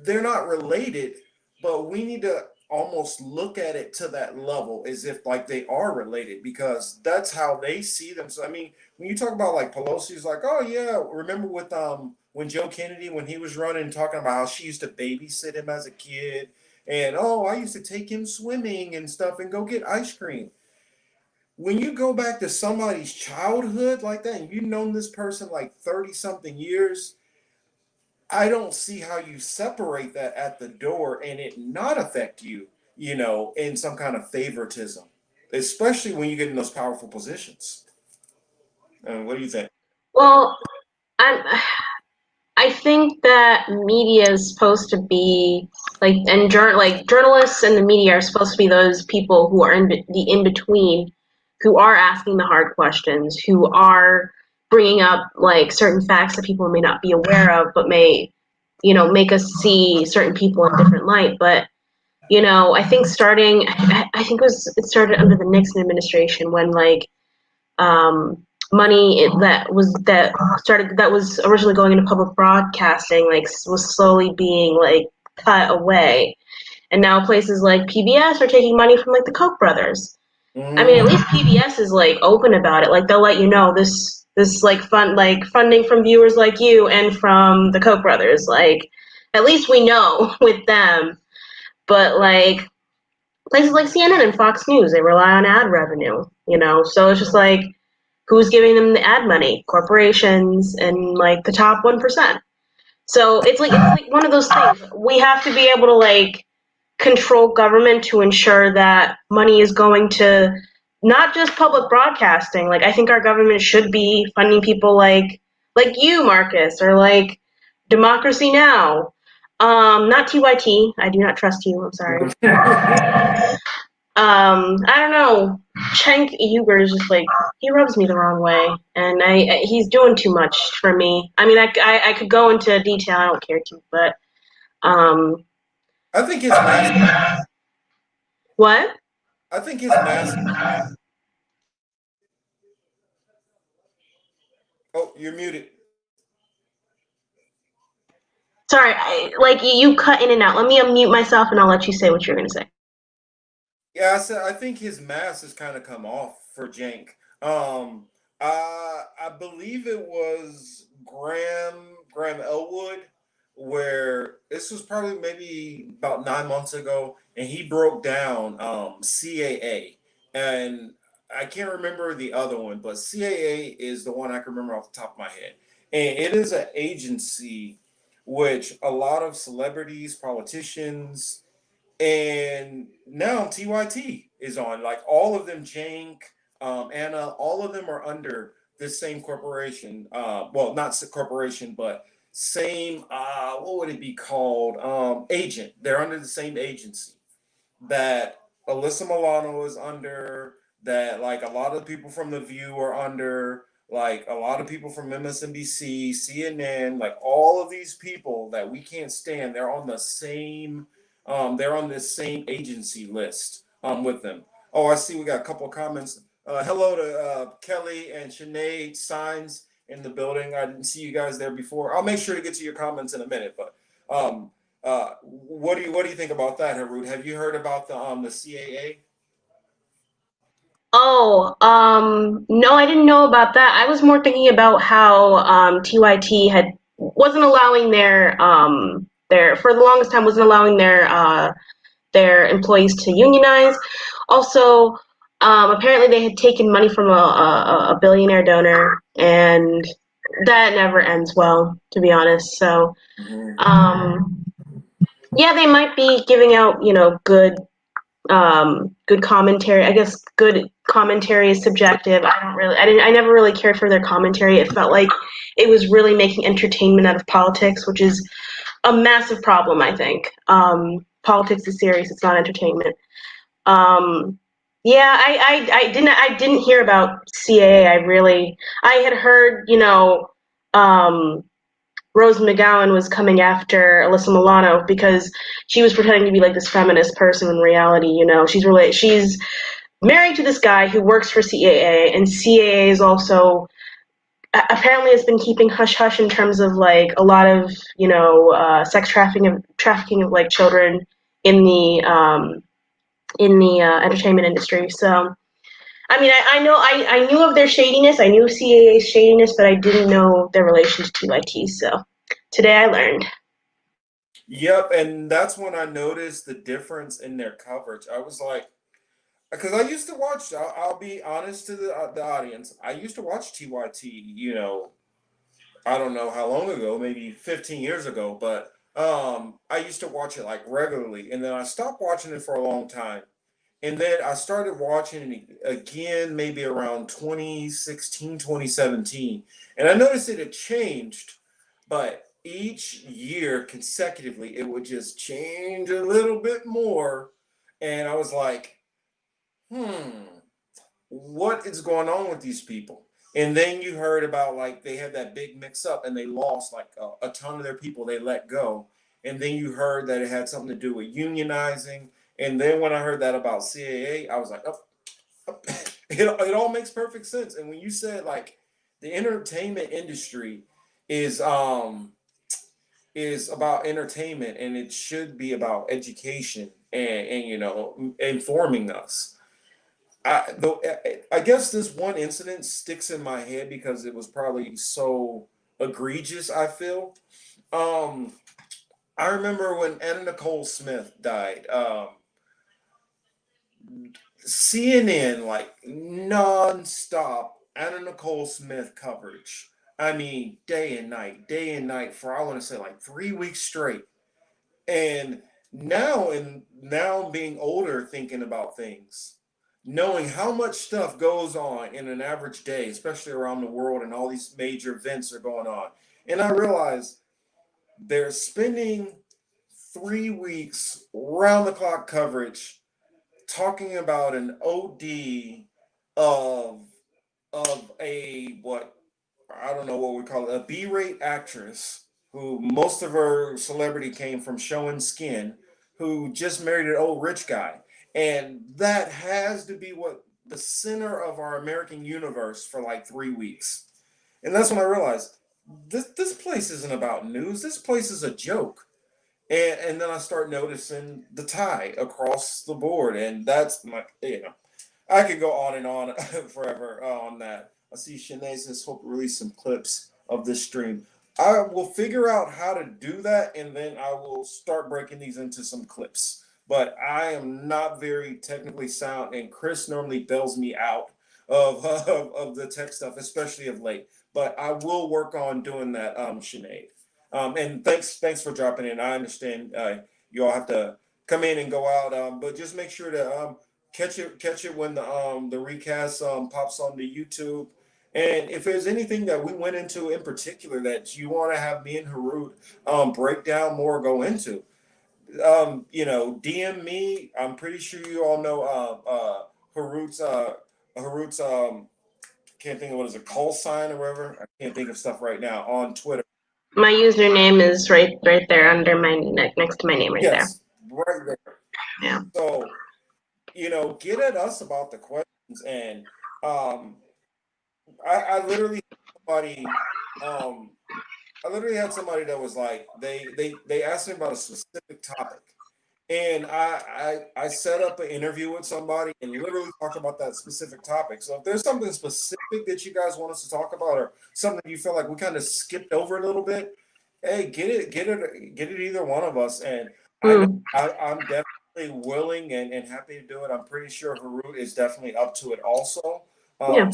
they're not related, but we need to almost look at it to that level as if like they are related because that's how they see them. So I mean, when you talk about like Pelosi's like, oh yeah, remember with when Joe Kennedy when he was running talking about how she used to babysit him as a kid and oh I used to take him swimming and stuff and go get ice cream. When you go back to somebody's childhood like that and you've known this person like 30 something years, I don't see how you separate that at the door and it not affect you, in some kind of favoritism, especially when you get in those powerful positions. What do you think? Well, I'm I think that media is supposed to be like journalists and the media are supposed to be those people who are the in between, who are asking the hard questions, who are bringing up like certain facts that people may not be aware of, but may, make us see certain people in a different light. But I think I think it started under the Nixon administration when like money that was originally going into public broadcasting like was slowly being like cut away, and now places like PBS are taking money from like the Koch brothers. I mean, at Mm, least PBS is like open about it. Like they'll let you know this like funding from viewers like you and from the Koch brothers. Like at least we know with them. But like places like CNN and Fox News, they rely on ad revenue. So it's just like who's giving them the ad money? Corporations and like the top 1%. So it's like one of those things. We have to be able to like control government to ensure that money is going to not just public broadcasting. Like I think our government should be funding people like you, Marcus, or like Democracy Now. Not TYT. I do not trust you. I'm sorry. I don't know. Cenk Uygur is just like he rubs me the wrong way, and he's doing too much for me. I mean, I could go into detail. I don't care to, but um, I think his mask. what? I think his mask. Oh, you're muted. Sorry, like you cut in and out. Let me unmute myself, and I'll let you say what you're gonna say. Yeah, I said I think his mask has kind of come off for Jank. Um, I believe it was Graham Elwood, where this was probably maybe about 9 months ago, and he broke down CAA, and I can't remember the other one, but CAA is the one I can remember off the top of my head, and it is an agency which a lot of celebrities, politicians and now TYT is on. Like all of them, Jank, Anna, all of them are under this same corporation. Well, not corporation, but same. What would it be called? Agent. They're under the same agency that Alyssa Milano is under, that like a lot of people from The View are under, like a lot of people from MSNBC, CNN, like all of these people that we can't stand, they're on this same agency list with them. Oh, I see we got a couple of comments. Hello to Kelly and Sinead Signs in the building. I didn't see you guys there before. I'll make sure to get to your comments in a minute, but um, what do you think about that, Harut? Have you heard about the CAA? Oh, no, I didn't know about that. I was more thinking about how TYT had wasn't allowing their for the longest time wasn't allowing their employees to unionize. Also, apparently they had taken money from a billionaire donor, and that never ends well, to be honest. So, Mhm. um, yeah, they might be giving out, good commentary. I guess good commentary is subjective. I never really cared for their commentary. It felt like it was really making entertainment out of politics, which is a massive problem, I think. Politics is serious, it's not entertainment. Um, yeah, I didn't hear about CAA. I had heard, Rose McGowan was coming after Alyssa Milano because she was pretending to be like this feminist person. In reality, she's married to this guy who works for CAA, and CAA is also apparently has been keeping hush hush in terms of like a lot of sex trafficking of like children in the entertainment industry. So I mean, I knew of their shadiness. I knew CAA's shadiness, but I didn't know their relation to TYT. So today I learned. Yep, and that's when I noticed the difference in their coverage. I was like, because I used to watch. I'll be honest to the audience. I used to watch TYT. I don't know how long ago, maybe 15 years ago, but I used to watch it like regularly, and then I stopped watching it for a long time. And then I started watching it again, maybe around 2016, 2017. And I noticed it had changed, but each year consecutively, it would just change a little bit more. And I was like, hmm, what is going on with these people? And then you heard about like they had that big mix up and they lost like a ton of their people they let go. And then you heard that it had something to do with unionizing. And then when I heard that about CAA, I was like, oh, it all makes perfect sense. And when you said like the entertainment industry is um is about entertainment and it should be about education and informing us. I guess this one incident sticks in my head because it was probably so egregious. I feel. Um, I remember when Anna Nicole Smith died. CNN like nonstop Anna Nicole Smith coverage. I mean, day and night for I want to say like 3 weeks straight. And now being older, thinking about things, knowing how much stuff goes on in an average day, especially around the world, and all these major events are going on, and I realize they're spending 3 weeks round the clock coverage talking about an OD of a what I don't know what we call it, a B-rate actress who most of her celebrity came from showing skin, who just married an old rich guy. And that has to be what the center of our American universe for like 3 weeks. And that's when I realized this place isn't about news. This place is a joke. And then I start noticing the tie across the board. And that's my I could go on and on forever on that. I see Shanae says hope to release some clips of this stream. I will figure out how to do that and then I will start breaking these into some clips. But I am not very technically sound, and Chris normally bails me out of the tech stuff, especially of late. But I will work on doing that, Sinead. And thanks for dropping in. I understand you all have to come in and go out, but just make sure to catch it when the recast pops on the YouTube. And if there's anything that we went into in particular that you want to have me and Harut break down more, go into, DM me. I'm pretty sure you all know Harut's can't think of what is a call sign or whatever. I can't think of stuff right now on Twitter. My username is right there under my next to my name right there. Yes, right there. Yeah. So get at us about the questions. And um, I literally had somebody um I literally had somebody that was like they asked me about a specific topic, and I set up an interview with somebody and literally talked about that specific topic. So if there's something specific that you guys want us to talk about, or something you feel like we kind of skipped over a little bit, hey, get it either one of us. And I know Mm. I'm definitely willing and happy to do it. I'm pretty sure Harut is definitely up to it also. Yeah. Um,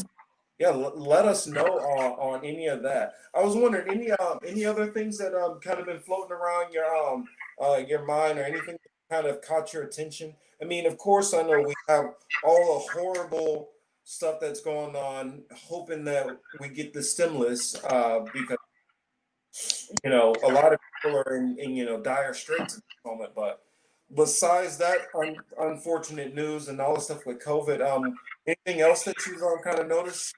yeah, let us know on any of that. I was wondering any other things that kind of been floating around your mind or anything that kind of caught your attention. I mean, of course, I know we have all the horrible stuff that's going on, hoping that we get the stimulus because a lot of people are in dire straits at the moment. But besides that unfortunate news and all the stuff with COVID, anything else that you've kind of noticed?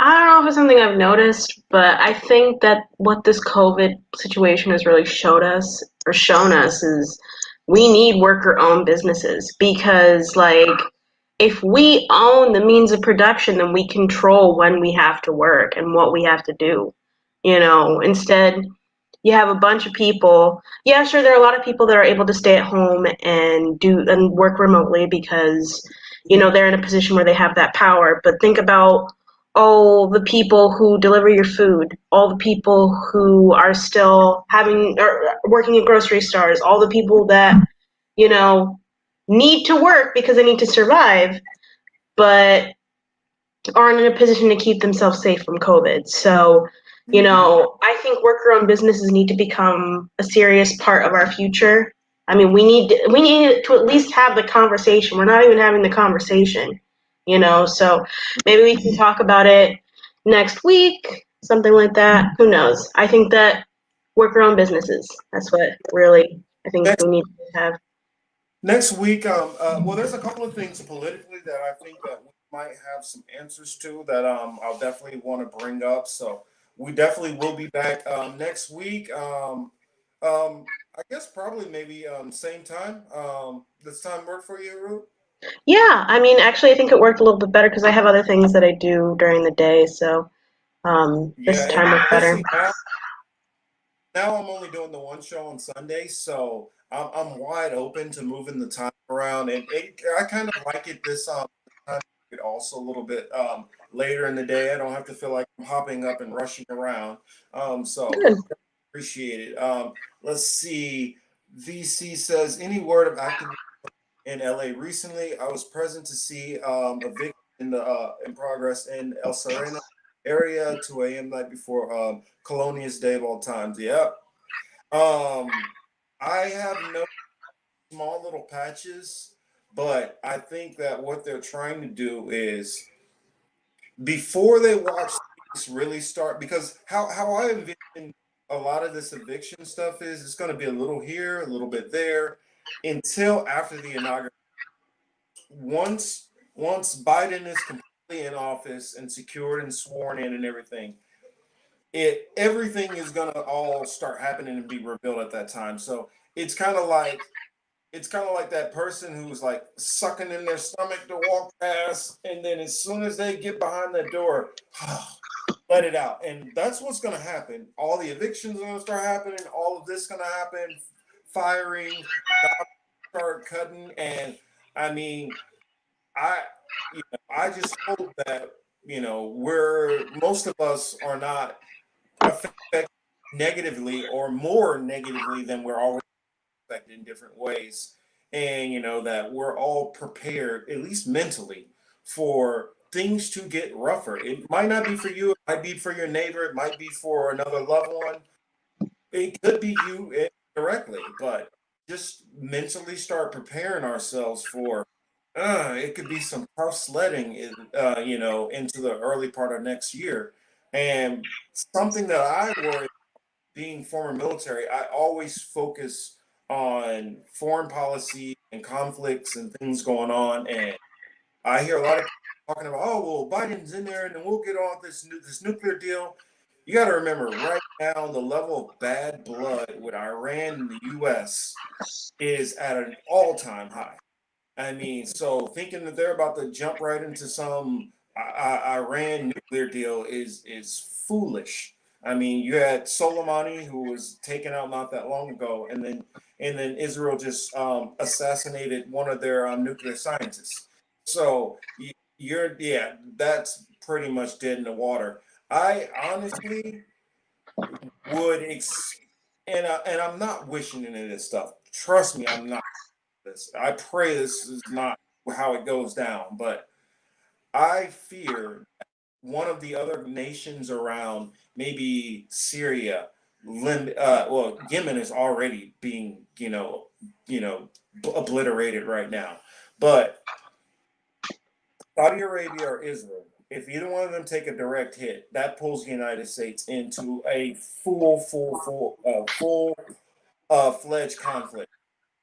I don't know if it's something I've noticed, but I think that what this COVID situation has really showed us or shown us is we need worker owned businesses because, like, if we own the means of production, then we control when we have to work and what we have to do. Instead, you have a bunch of people. Yeah, sure, there are a lot of people that are able to stay at home and do and work remotely because they're in a position where they have that power. But think about all the people who deliver your food, all the people who are still having or working at grocery stores, all the people that you know need to work because they need to survive, but aren't in a position to keep themselves safe from COVID. So, Hmm. I think worker-owned businesses need to become a serious part of our future. I mean, we need to at least have the conversation. We're not even having the conversation, So maybe we can talk about it next week, something like that. Who knows? I think that worker-owned businesses. That's what really I think Next we need to have. next week, well, there's a couple of things politically that I think that we might have some answers to that I'll definitely want to bring up. So we definitely will be back next week. I guess probably maybe same time. This time work for you, Ruth? Yeah, I mean, actually, I think it worked a little bit better because I have other things that I do during the day, so this Yeah, and time worked better. honestly, now I'm only doing the one show on Sunday, so I'm wide open to moving the time around, and I kind of like it this time. It also a little bit later in the day. I don't have to feel like I'm hopping up and rushing around. So Good. appreciate it. Let's see. VC says any word of activism in LA recently. I was present to see a victim in progress in El Sereno area 2 a.m. night before Colonia's Day of all times. Yep. Um, I have no small little patches, but I think that what they're trying to do is before they watch this really start, because how I envision a lot of this eviction stuff is it's going to be a little here, a little bit there, until after the inauguration. Once Biden is completely in office and secured and sworn in and everything, it everything is gonna all start happening and be revealed at that time. So it's kind of like that person who's like sucking in their stomach to walk past, and then as soon as they get behind the door, let it out. And that's what's gonna happen. All the evictions are gonna start happening, all of this gonna happen, firing, jobs start cutting, and I mean, I I just hope that we're most of us are not affected negatively or more negatively than we're already affected in different ways. And that we're all prepared, at least mentally, for things to get rougher. It might not be for you, it might be for your neighbor, it might be for another loved one, it could be you directly, but just mentally start preparing ourselves for it could be some tough sledding into the early part of next year. And something that I worry, being former military, I always focus on foreign policy and conflicts and things going on. And I hear a lot of people talking about, oh, well, Biden's in there and then we'll get off this nuclear deal. You got to remember, right now, the level of bad blood with Iran and the U.S. is at an all-time high. I mean, so thinking that they're about to jump right into some Iran nuclear deal is foolish. I mean, you had Soleimani who was taken out not that long ago, and then Israel just assassinated one of their nuclear scientists. So yeah, that's pretty much dead in the water. I honestly would and I'm not wishing any of this stuff. Trust me, I'm not. this. I pray this is not how it goes down, but I fear one of the other nations around, maybe Syria, well, Yemen is already being, obliterated right now. But Saudi Arabia or Israel, if either one of them take a direct hit, that pulls the United States into a fledged conflict.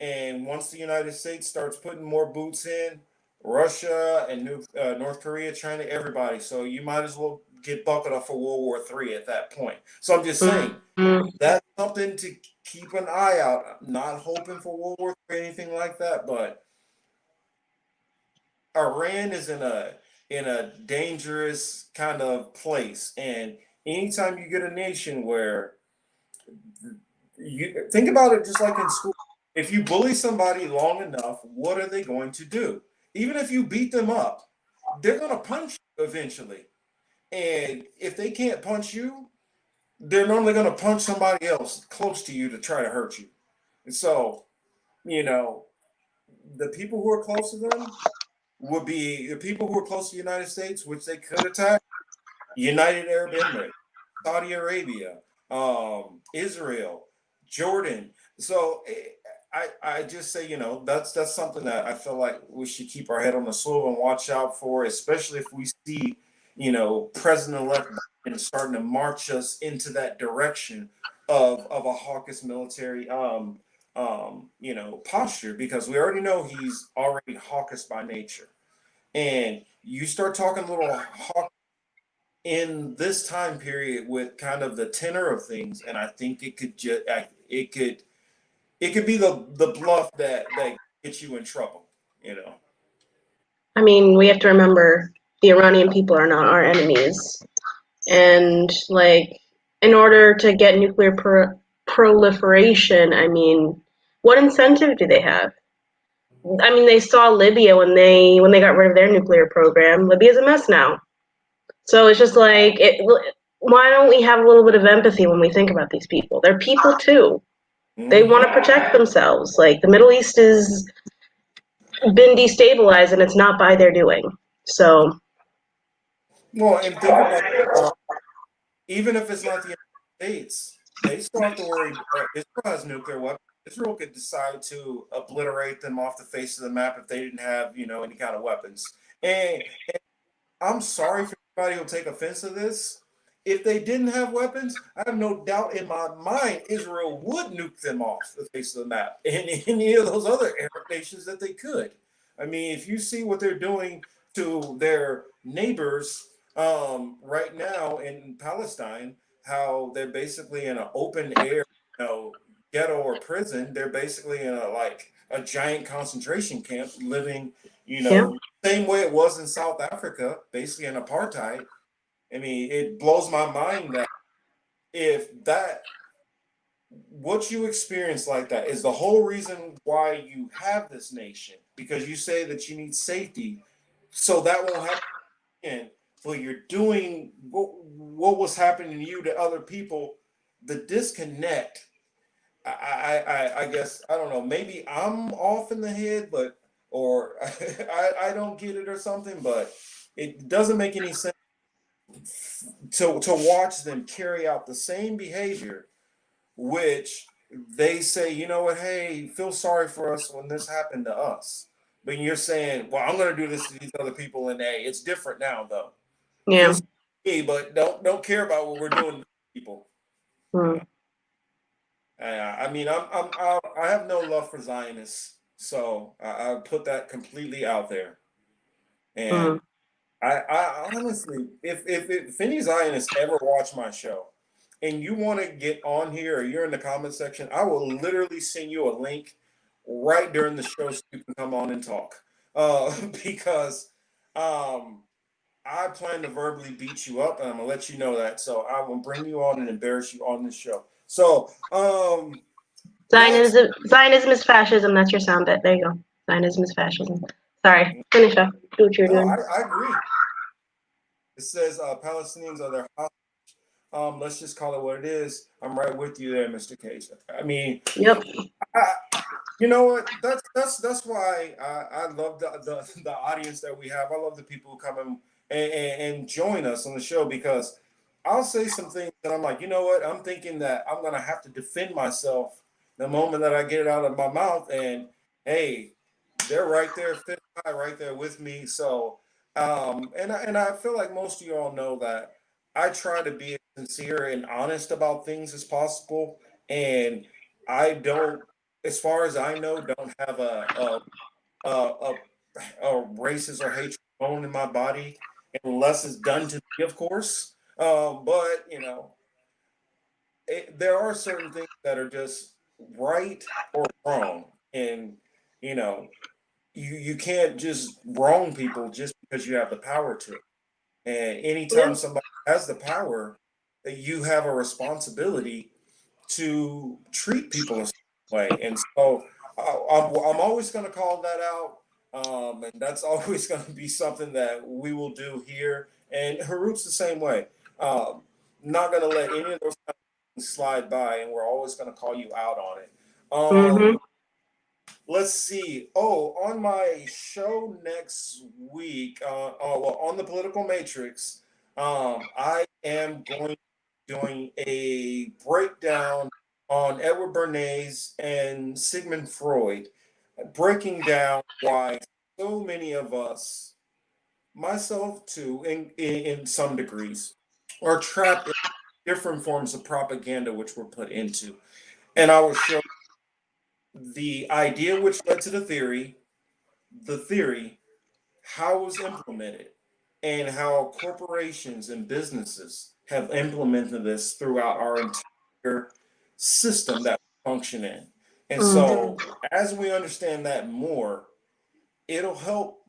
And once the United States starts putting more boots in, Russia and North Korea, China, everybody. So you might as well get buckled up for World War III at that point. So I'm just saying Mm-hmm. that's something to keep an eye out. I'm not hoping for World War III or anything like that, but Iran is in a dangerous kind of place. And anytime you get a nation where you think about it, just like in school, if you bully somebody long enough, what are they going to do? Even if you beat them up, they're going to punch you eventually. And if they can't punch you, they're normally going to punch somebody else close to you to try to hurt you. And so, you know, the people who are close to them would be the people who are close to the United States, which they could attack. United Arab Emirates, Saudi Arabia, Israel, Jordan. So I just say, that's something that I feel like we should keep our head on the swivel and watch out for, especially if we see, President-elect Biden starting to march us into that direction of a hawkish military posture, because we already know he's already hawkish by nature. And you start talking a little hawk in this time period with kind of the tenor of things, and I think it could be the bluff that gets you in trouble. You know. I mean, we have to remember the Iranian people are not our enemies. And, like, in order to get nuclear proliferation, I mean, what incentive do they have? I mean, they saw Libya when they got rid of their nuclear program. Libya's a mess now. So it's just like, why don't we have a little bit of empathy when we think about these people? They're people too. They Hmm. want to protect themselves. Like, the Middle East has been destabilized, and it's not by their doing. So, Well, and think about even if it's not the United States, they still have to worry. Israel has nuclear weapons. Israel could decide to obliterate them off the face of the map if they didn't have, any kind of weapons. And I'm sorry for anybody who'll take offense to this. If they didn't have weapons, I have no doubt in my mind Israel would nuke them off the face of the map and any of those other Arab nations that they could. I mean, if you see what they're doing to their neighbors right now in Palestine, how they're basically in an open air, ghetto or prison. They're basically in a giant concentration camp, living, yeah. same way it was in South Africa, basically in apartheid. I mean, it blows my mind that if that what you experience like that is the whole reason why you have this nation, because you say that you need safety, so that won't happen again. But you're doing what was happening to you to other people. The disconnect. I guess I don't know. Maybe I'm off in the head, but or I don't get it or something. But it doesn't make any sense to watch them carry out the same behavior, which they say, you know what, hey, feel sorry for us when this happened to us. But you're saying, well, I'm going to do this to these other people, and hey, it's different now, though. Feel Yeah. sorry for me, but don't care about what we're doing to people. You Mm, know, I mean, I have no love for Zionists, so I put that completely out there. mm. And I honestly, if any Zionists ever watch my show, and you want to get on here or you're in the comment section, I will literally send you a link right during the show so you can come on and talk. Because um, I plan to verbally beat you up, and I'm gonna let you know that. So I will bring you on and embarrass you on this show. So next, Zionism is fascism. That's your sound bit. There you go. Zionism is fascism. Sorry. Finish up. Do what you're no, doing. I agree. It says Palestinians are their house. Let's just call it what it is. I'm right with you there, Mr. Case. I mean, Yep. I, You know what? That's why I love the audience that we have. I love the people who come in and join us on the show, because I'll say some things that I'm like, you know what? I'm thinking that I'm gonna have to defend myself the moment that I get it out of my mouth, and hey, they're right there, fit right there with me. So, and I feel like most of you all know that I try to be as sincere and honest about things as possible, and I don't, as far as I know, don't have a racist or hatred bone in my body, unless it's done to me, of course. But there are certain things that are just right or wrong, and you know, you can't just wrong people just because you have the power to. And anytime Yeah. somebody has the power, you have a responsibility to treat people a certain way. And so I'm always going to call that out. And that's always going to be something that we will do here. And Harut's the same way. Um, Not going to let any of those things slide by, and we're always going to call you out on it. Mm-hmm. Let's see. Oh, on my show next week, well, on the Political Matrix, I am going to be doing a breakdown on Edward Bernays and Sigmund Freud, breaking down why so many of us, myself too, in some degrees, are trapped in different forms of propaganda which we're put into. And I will show the idea which led to the theory, how it was implemented, and how corporations and businesses have implemented this throughout our entire system that we function in. And Mm-hmm. so, as we understand that more, it'll help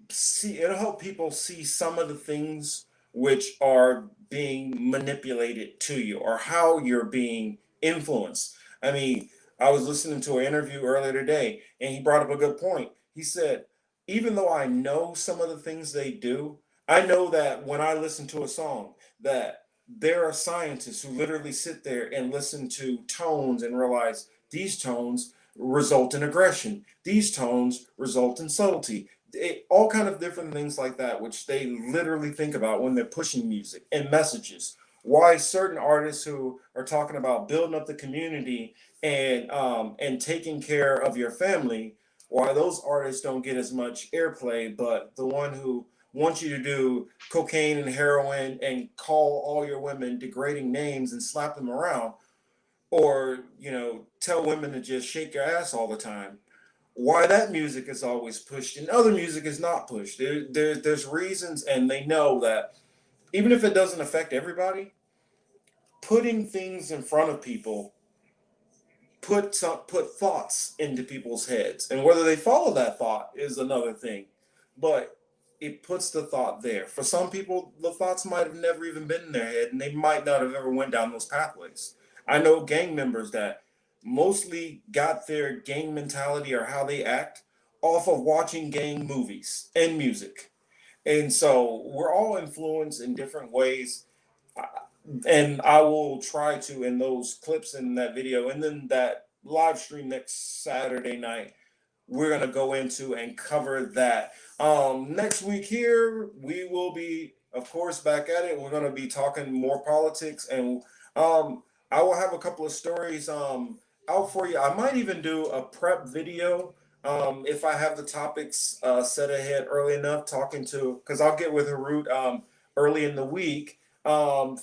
people see some of the things which are being manipulated to you, or how you're being influenced. I mean, I was listening to an interview earlier today, and he brought up a good point. He said, even though I know some of the things they do, I know that when I listen to a song, that there are scientists who literally sit there and listen to tones and realize these tones result in aggression, these tones result in subtlety, all kind of different things like that, which they literally think about when they're pushing music and messages. Why certain artists who are talking about building up the community and taking care of your family, why those artists don't get as much airplay, but the one who wants you to do cocaine and heroin and call all your women degrading names and slap them around, or tell women to just shake your ass all the time, why that music is always pushed and other music is not pushed. There's reasons, and they know that even if it doesn't affect everybody, putting things in front of people put thoughts into people's heads, and whether they follow that thought is another thing, but it puts the thought there. For some people, the thoughts might have never even been in their head, and they might not have ever went down those pathways. I know gang members that mostly got their gang mentality or how they act off of watching gang movies and music. And so we're all influenced in different ways. And I will try to, in those clips in that video and then that live stream next Saturday night, we're gonna go into and cover that. Next week here, we will be, of course, back at it. We're gonna be talking more politics, and I will have a couple of stories out for you. I might even do a prep video if I have the topics set ahead early enough. Talking to, because I'll get with Harut early in the week.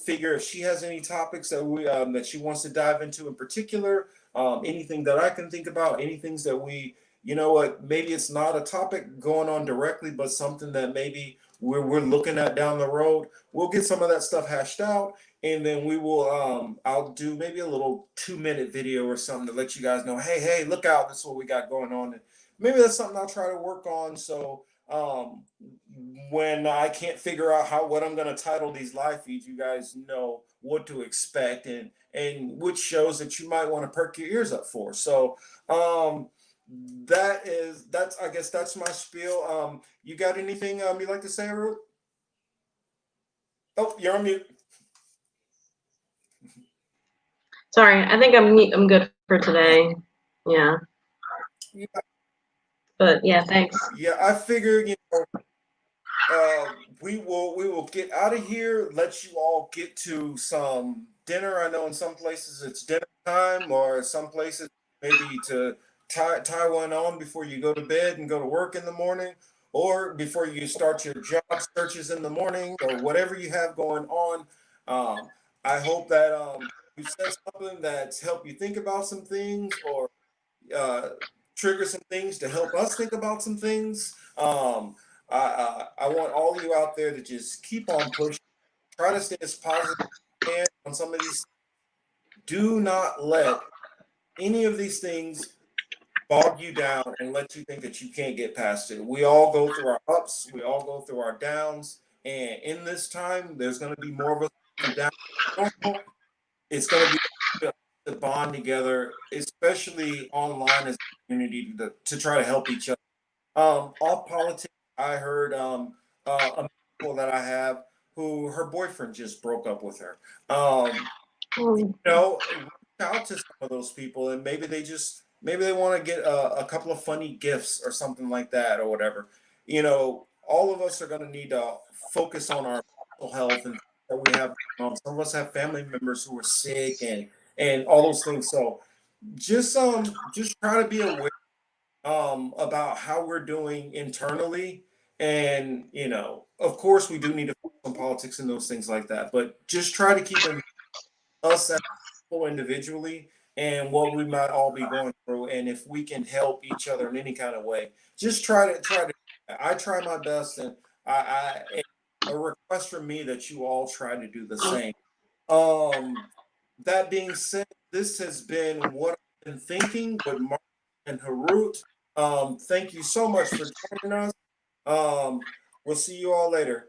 Figure if she has any topics that she wants to dive into in particular. Anything that I can think about, any things that we, you know what, maybe it's not a topic going on directly, but something that maybe we're looking at down the road. We'll get some of that stuff hashed out, and then we will I'll do maybe a little 2-minute video or something to let you guys know, hey, look out, this is what we got going on. And maybe that's something I'll try to work on. So when I can't figure out what I'm going to title these live feeds, you guys know what to expect, and which shows that you might want to perk your ears up for. So that's I guess that's my spiel. You got anything you'd like to say, Ruth? Oh, you're on mute. Sorry, I think I'm good for today. Yeah. Yeah, But yeah, thanks. yeah, I figured, we will get out of here, let you all get to some dinner. I know in some places it's dinner time, or some places maybe to tie one on before you go to bed and go to work in the morning, or before you start your job searches in the morning, or whatever you have going on. Um, I hope that we said something that's helped you think about some things, or uh, trigger some things to help us think about some things. I want all of you out there to just keep on pushing. Try to stay as positive as you can on some of these. Do not let any of these things bog you down and let you think that you can't get past it. We all go through our ups, we all go through our downs, and in this time, there's going to be more of us and down than normal. It's going to be to bond together, especially online as a community, to try to help each other. Off politics, I heard a people that I have who her boyfriend just broke up with her. Reach out to some of those people, and maybe they want to get a couple of funny gifts or something like that, or whatever. All of us are going to need to focus on our mental health and that we have. Some of us have family members who are sick, and all those things. So just try to be aware about how we're doing internally. And, of course, we do need to focus on politics and those things like that, but just try to keep in us as people individually and what we might all be going through. And if we can help each other in any kind of way, just try to. I try my best, and a request from me that you all try to do the same. Um, that being said, this has been what I've been thinking with Mark and Harut. Thank you so much for joining us. Um, we'll see you all later.